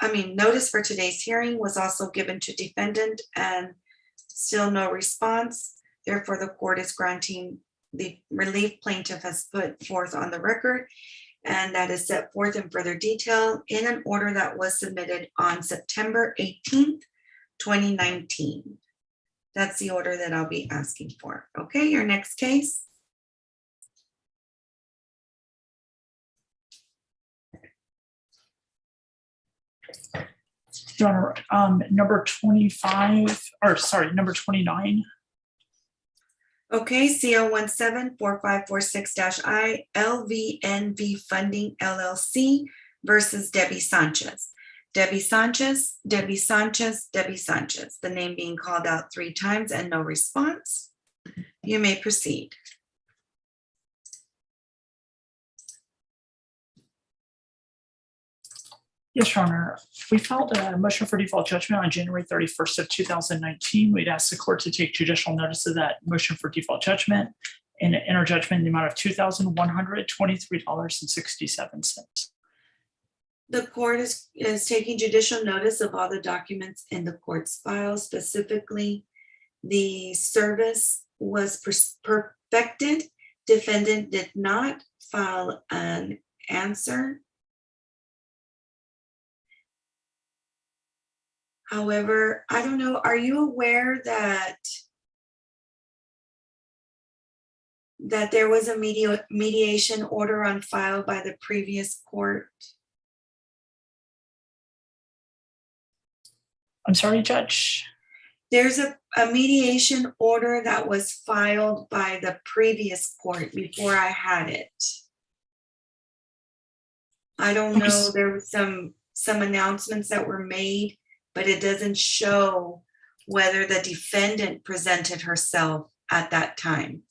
for today's hearing was also given to defendant and still no response. Therefore, the court is granting the relief plaintiff has put forth on the record, and that is set forth in further detail in an order that was submitted on September 18th, 2019. That's the order that I'll be asking for. Okay, your next case. Your Honor, number 29. Okay, CO 174546-I LVNV Funding LLC versus Debbie Sanchez. Debbie Sanchez, Debbie Sanchez, Debbie Sanchez. The name being called out 3 times and no response. You may proceed. Yes, Your Honor. We filed a motion for default judgment on January 31st of 2019. We'd asked the court to take judicial notice of that motion for default judgment and enter judgment in the amount of $2,123.67. The court is taking judicial notice of all the documents in the court's file, specifically the service was perfected. Defendant did not file an answer. However, I don't know, are you aware that there was a mediation order on file by the previous court? I'm sorry, Judge. There's a mediation order that was filed by the previous court before I had it. I don't know, there were some announcements that were made, but it doesn't show whether the defendant presented herself at that time.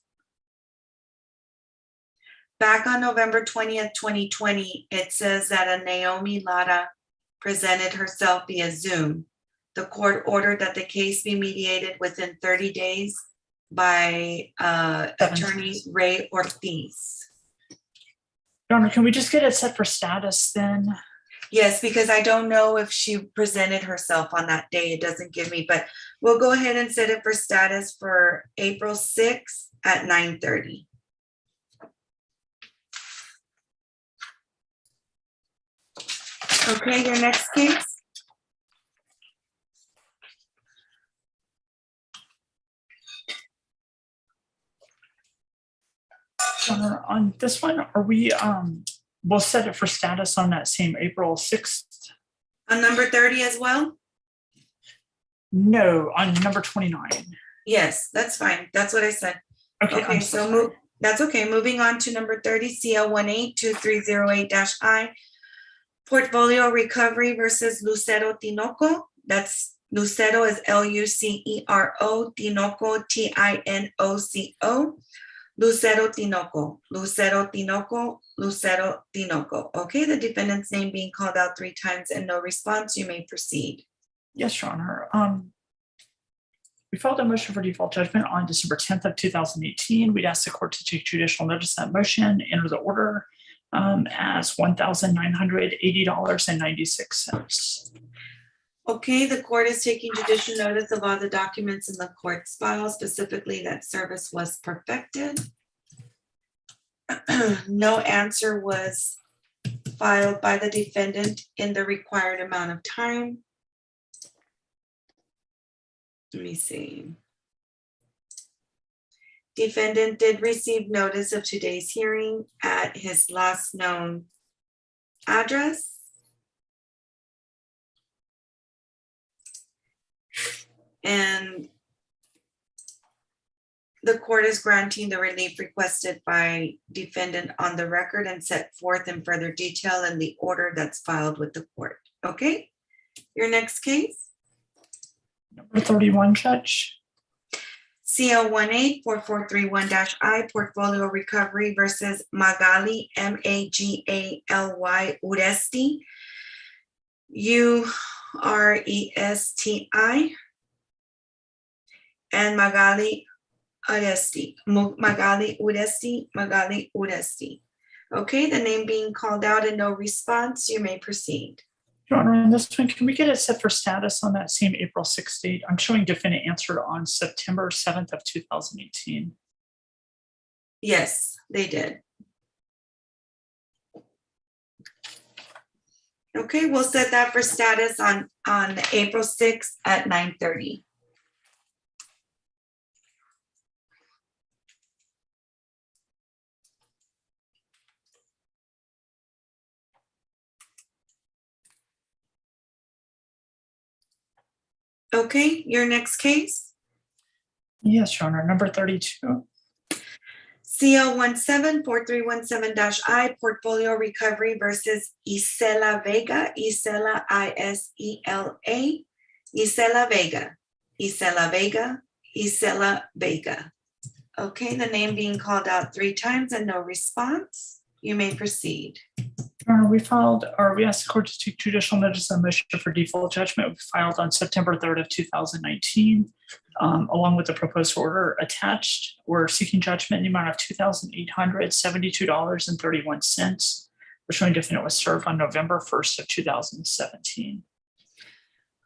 Back on November 20th, 2020, it says that a Naomi Lara presented herself via Zoom. The court ordered that the case be mediated within 30 days by attorney Ray Ortiz. Your Honor, can we just get it set for status then? Yes, because I don't know if she presented herself on that day. It doesn't give me, but we'll go ahead and set it for status for April 6th at 9:30. Okay, your next case? Your Honor, on this one, are we, we'll set it for status on that same April 6th? On number 30 as well? No, on number 29. Yes, that's fine. That's what I said. Okay, Okay, I'm so sorry. move, that's okay. Moving on to number 30, CL 182308-I. Portfolio Recovery versus Lucero Tinoco. That's Lucero is Lucero, Tinoco, Tinoco. Lucero Tinoco, Lucero Tinoco, Lucero Tinoco. Okay, the defendant's name being called out 3 times and no response. You may proceed. Yes, Your Honor. We filed a motion for default judgment on December 10th of 2018. We'd ask the court to take judicial notice of that motion, enter the order as $1,980.96. Okay, the court is taking judicial notice of all the documents in the court's file, specifically that service was perfected. No answer was filed by the defendant in the required amount of time. Let me see. Defendant did receive notice of today's hearing at his last known address. And the court is granting the relief requested by defendant on the record and set forth in further detail in the order that's filed with the court. Okay, your next case? Number 31, Judge. CL 184431-I, Portfolio Recovery versus Magali, Magali Uresti, Uresti, and Magali Uresti, Magali Uresti. Okay, the name being called out and no response, you may proceed. Your Honor, on this one, can we get it set for status on that same April 6th date? I'm showing defendant answered on September 7th of 2018. Yes, they did. Okay, we'll set that for status on April 6th at 9:30. Okay, your next case? Yes, Your Honor, number 32. CL 174317-I, Portfolio Recovery versus Isela Vega, Isela Isela, Isela Vega, Isela Vega, Isela Vega. Okay, the name being called out 3 times and no response. You may proceed. Your Honor, we asked the court to take judicial notice of the motion for default judgment. We filed on September 3rd of 2019, along with the proposed order attached. We're seeking judgment in the amount of $2,872.31. We're showing defendant was served on November 1st of 2017.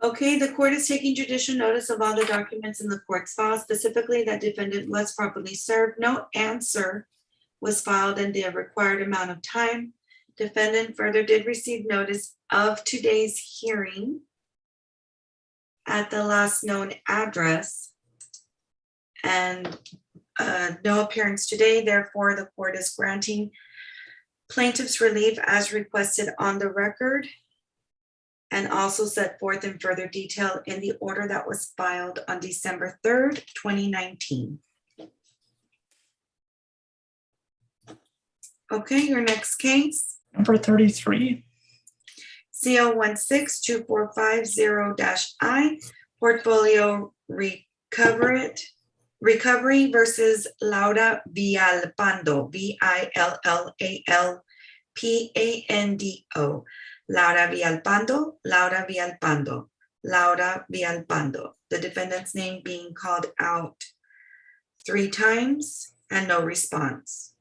Okay, the court is taking judicial notice of all the documents in the court's file, specifically that defendant was properly served. No answer was filed in the required amount of time. Defendant further did receive notice of today's hearing at the last known address and no appearance today. Therefore, the court is granting plaintiff's relief as requested on the record and also set forth in further detail in the order that was filed on December 3rd, 2019. Okay, your next case? Number 33. CL 162450-I, Portfolio Recovery versus Laura Villalpando, Villalpando, Laura Villalpando. The defendant's name being called out 3 times and no response.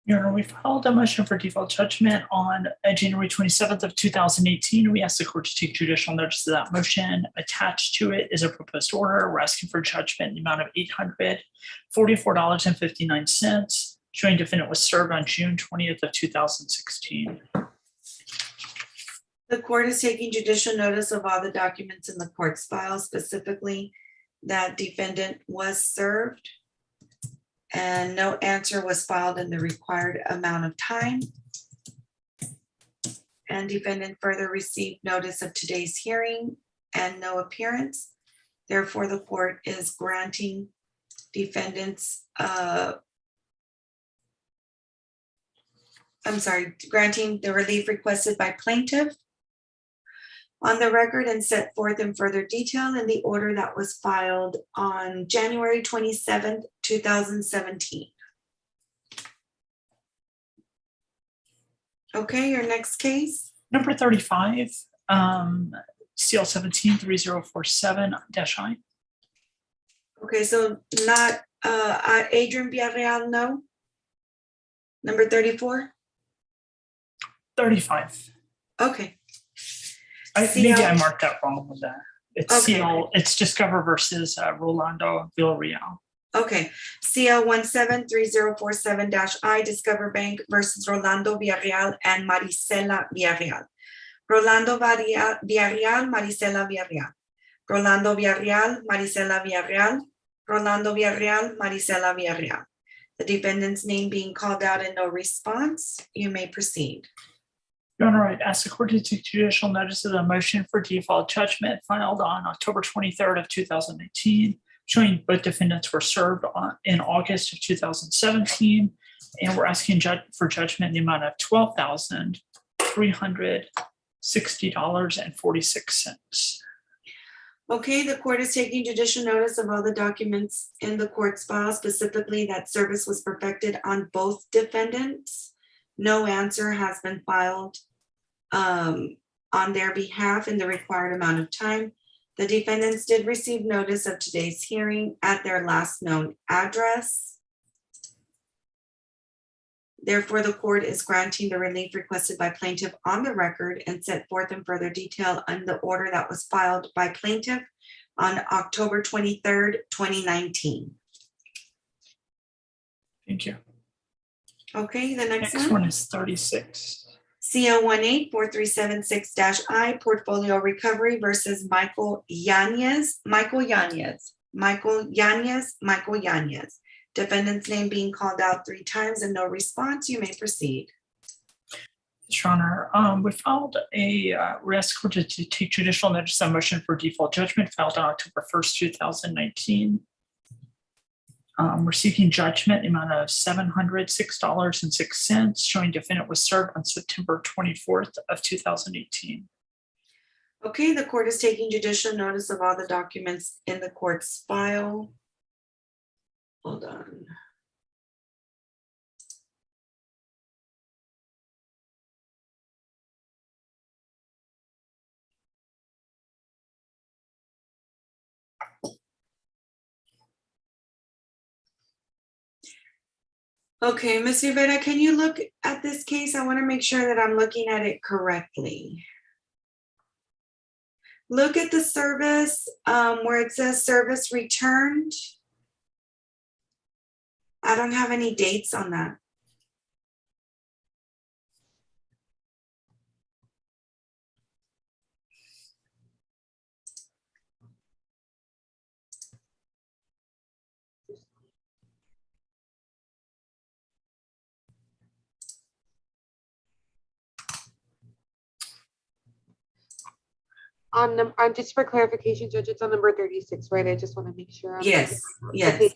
Your Honor, we filed a motion for default judgment on January 27th of 2018. We asked the court to take judicial notice of that motion. Attached to it is a proposed order. We're asking for judgment in the amount of $844.59, showing defendant was served on June 20th of 2016. The court is taking judicial notice of all the documents in the court's file, specifically that defendant was served and no answer was filed in the required amount of time. And defendant further received notice of today's hearing and no appearance. Therefore, the court is granting defendants, granting the relief requested by plaintiff on the record and set forth in further detail in the order that was filed on January 27th, 2017. Okay, your next case? Number 35, CL 173047-I. Okay, so not Adrian Villarreal, no? Number 34? 35. Okay. Maybe I marked that wrong with that. It's Okay. CL, it's Discover versus Rolando Villarreal. Okay, CL 173047-I, Discover Bank versus Rolando Villarreal and Marisela Villarreal. Rolando Villarreal, Marisela Villarreal. Rolando Villarreal, Marisela Villarreal. Rolando Villarreal, Marisela Villarreal. The defendant's name being called out and no response. You may proceed. Your Honor, I'd ask the court to take judicial notice of the motion for default judgment filed on October 23rd of 2019, showing both defendants were served in August of 2017, and we're asking for judgment in the amount of $12,360.46. Okay, the court is taking judicial notice of all the documents in the court's file, specifically that service was perfected on both defendants. No answer has been filed on their behalf in the required amount of time. The defendants did receive notice of today's hearing at their last known address. Therefore, the court is granting the relief requested by plaintiff on the record and set forth in further detail on the order that was filed by plaintiff on October 23rd, 2019. Thank you. Okay, the next Next one. one is 36. CO 184376-I, Portfolio Recovery versus Michael Yanez. Defendant's name being called out 3 times and no response. You may proceed. Your Honor, we filed we asked court to take judicial notice of motion for default judgment filed on October 1st, 2019. We're seeking judgment in the amount of $706.06, showing defendant was served on September 24th of 2018. Okay, the court is taking judicial notice of all the documents in the court's file. Hold on. Okay, Ms. Rivera, can you look at this case? I want to make sure that I'm looking at it correctly. Look at the service where it says service returned. I don't have any dates on that. On just for clarification, Judge, it's on number 36, right? I just want to make sure. Yes, yes. Okay.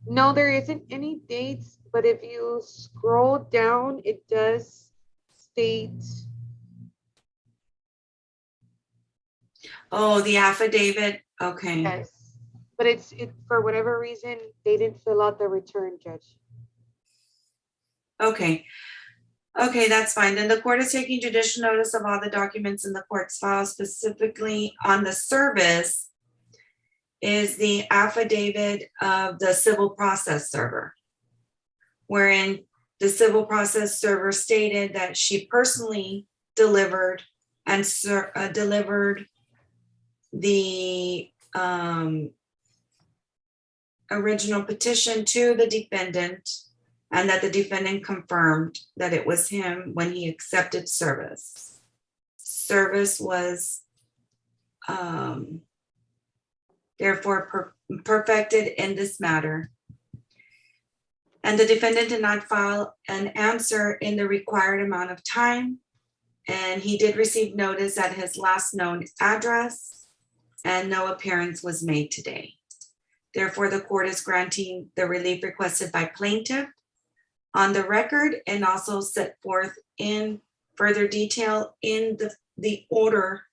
No, there isn't any dates, but if you scroll down, it does state. Oh, the affidavit. Okay. Yes, but it for whatever reason, they didn't fill out the return, Judge. Okay. Okay, that's fine. Then the court is taking judicial notice of all the documents in the court's file, specifically on the service is the affidavit of the civil process server, wherein the civil process server stated that she personally delivered and delivered the original petition to the defendant, and that the defendant confirmed that it was him when he accepted service. Service was therefore perfected in this matter. And the defendant did not file an answer in the required amount of time. And he did receive notice at his last known address, and no appearance was made today. Therefore, the court is granting the relief requested by plaintiff on the record, and also set forth in further detail in the order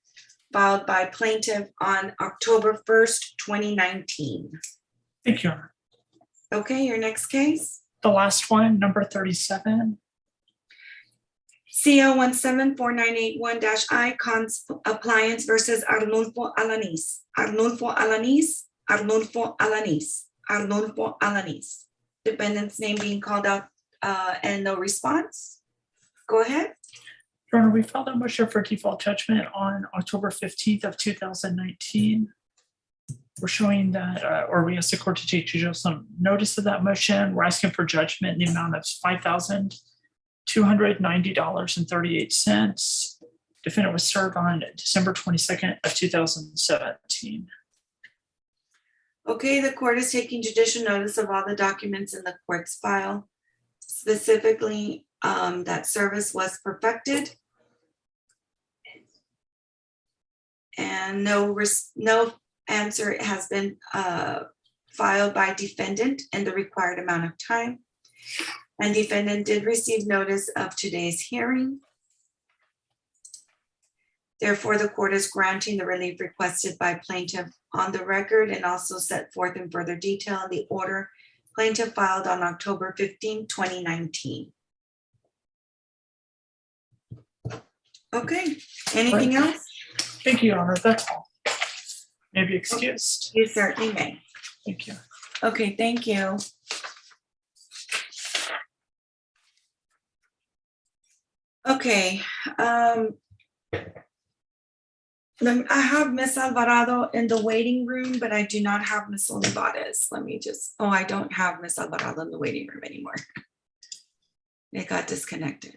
filed by plaintiff on October 1st, 2019. Thank you, Your Honor. Okay, your next case? The last one, number 37. CO 174981-I Cons Appliance versus Arnulfo Alanis. Arnulfo Alanis, Arnulfo Alanis, Arnulfo Alanis. Defendant's name being called out and no response. Go ahead. Your Honor, we filed a motion for default judgment on October 15th of 2019. We're showing that, or we asked the court to take judicial notice of that motion. We're asking for judgment in the amount of $5,290.38. Defendant was served on December 22nd of 2017. Okay, the court is taking judicial notice of all the documents in the court's file, specifically that service was perfected, and no answer has been filed by defendant in the required amount of time. And defendant did receive notice of today's hearing. Therefore, the court is granting the relief requested by plaintiff on the record, and also set forth in further detail in the order plaintiff filed on October 15, 2019. Okay, anything else? Thank you, Your Honor. That's all. May be excused. You certainly may. Thank you. Okay, thank you. Okay, I have Miss Alvarado in the waiting room, but I do not have Miss Olivares. Let me just, oh, I don't have Miss Alvarado in the waiting room anymore. It got disconnected.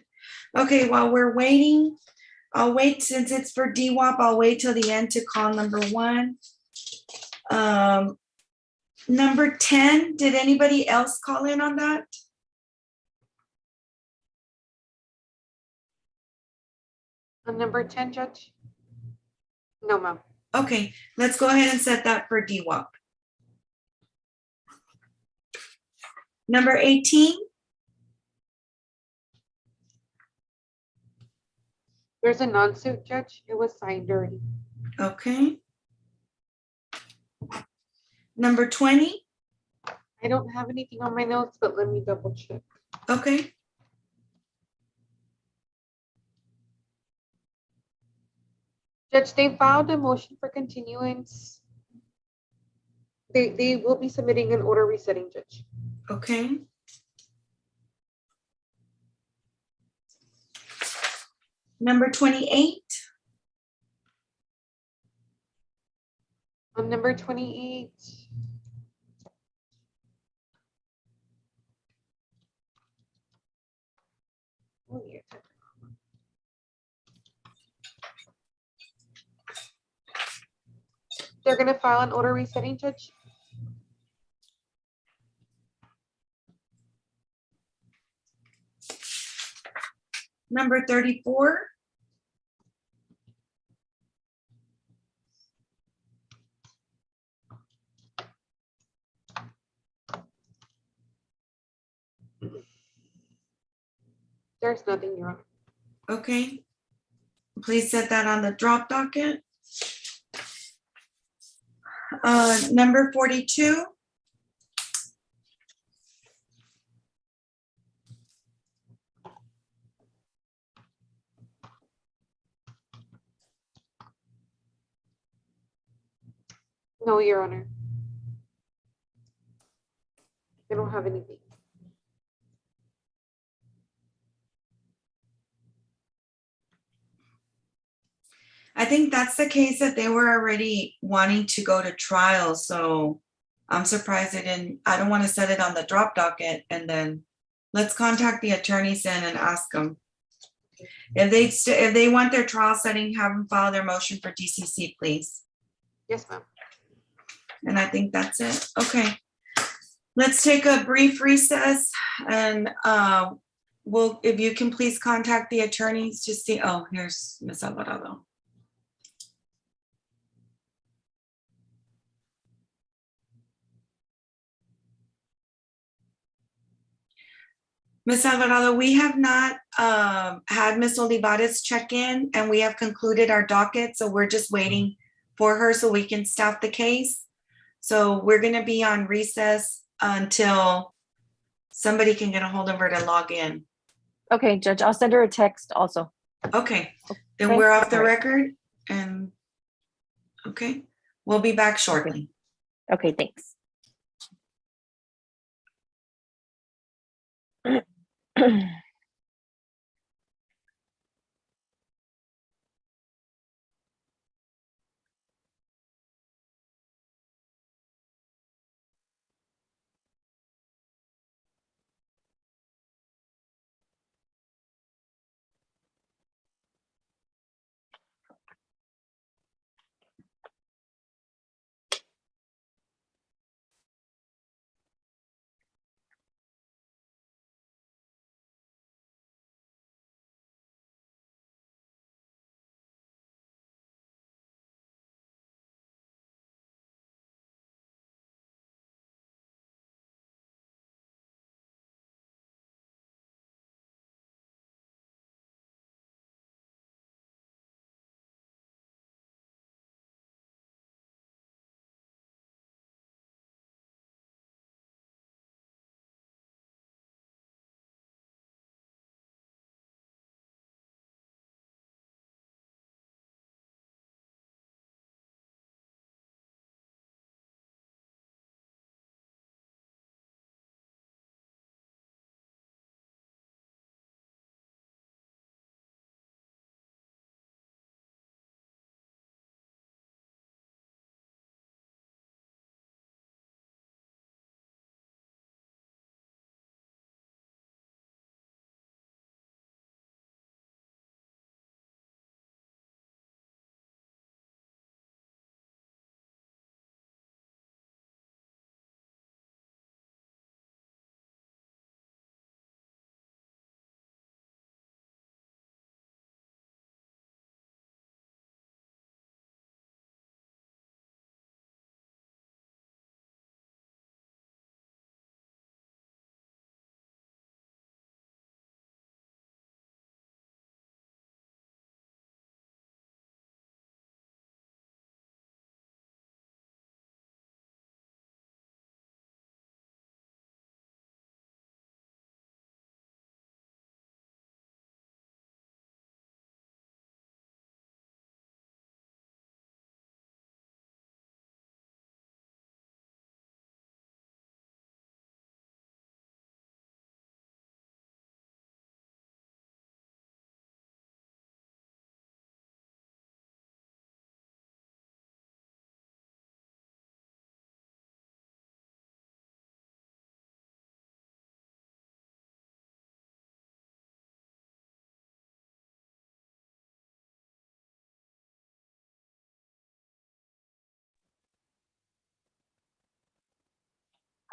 Okay, while we're waiting, I'll wait, since it's for DWAP, I'll wait till the end to call number 1. Number 10, did anybody else call in on that? On number 10, Judge? No, ma'am. Okay, let's go ahead and set that for DWAP. Number 18. There's a non-suit, Judge. It was signed already. Okay. Number 20. I don't have anything on my notes, but let me double check. Okay. Judge, they filed a motion for continuance. They will be submitting an order resetting, Judge. Okay. Number 28. On number 28. Oh, yeah. They're going to file an order resetting, Judge. Number 34. There's nothing, Your Honor. Okay. Please set that on the drop docket. Number 42. No, Your Honor. I don't have anything. think that's the case that they were already wanting to go to trial, so I'm surprised they didn't, I don't want to set it on the drop docket and then let's contact the attorneys then and ask them. If they want their trial setting, have them file their motion for DCC, please. Yes, ma'am. And I think that's it. Okay. Let's take a brief recess and if you can please contact the attorneys to see, oh, here's Ms. Alvarado. Ms. Alvarado, we have not had Ms. Olivares check in and we have concluded our docket. So we're just waiting for her so we can staff the case. So we're gonna be on recess until somebody can get a hold of her to log in. Okay, Judge, I'll send her a text also. Okay, then Okay. we're off the All right. record and, okay, we'll be back shortly. Okay, thanks.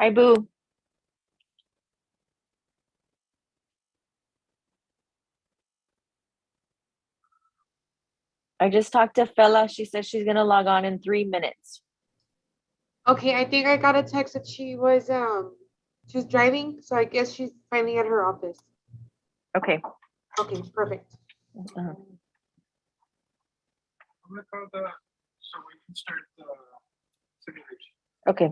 Hi, Boo. I just talked to Fela. She said she's gonna log on in 3 minutes. Okay, I think I got a text that she was driving, so I guess she's finally at her office. Okay. Okay, perfect. Uh-huh. I'm gonna call so we can start the simulation. Okay.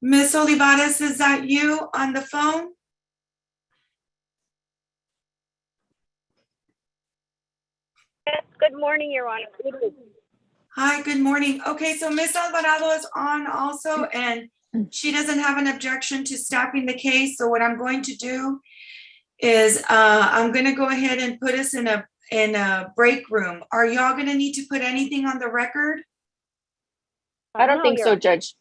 Ms. Olivares, is that you on the phone? Yes, good morning, Your Honor. It is. Hi, good morning. Okay, so Ms. Alvarado is on also, and she doesn't have an objection to stopping the case. So what I'm going to do is I'm going to go ahead and put us in a break room. Are y'all going to need to put anything on the record? I don't No, think Your so, Honor. Judge.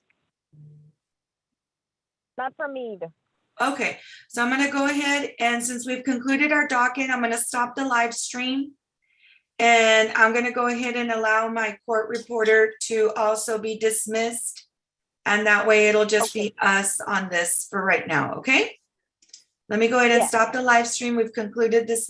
Not for me either. Okay, so I'm going to go ahead, and since we've concluded our docket, I'm going to stop the live stream. And I'm going to go ahead and allow my court reporter to also be dismissed. And that way it'll just be us on this for right now, okay? Let me go ahead and Yes. stop the live stream. We've concluded this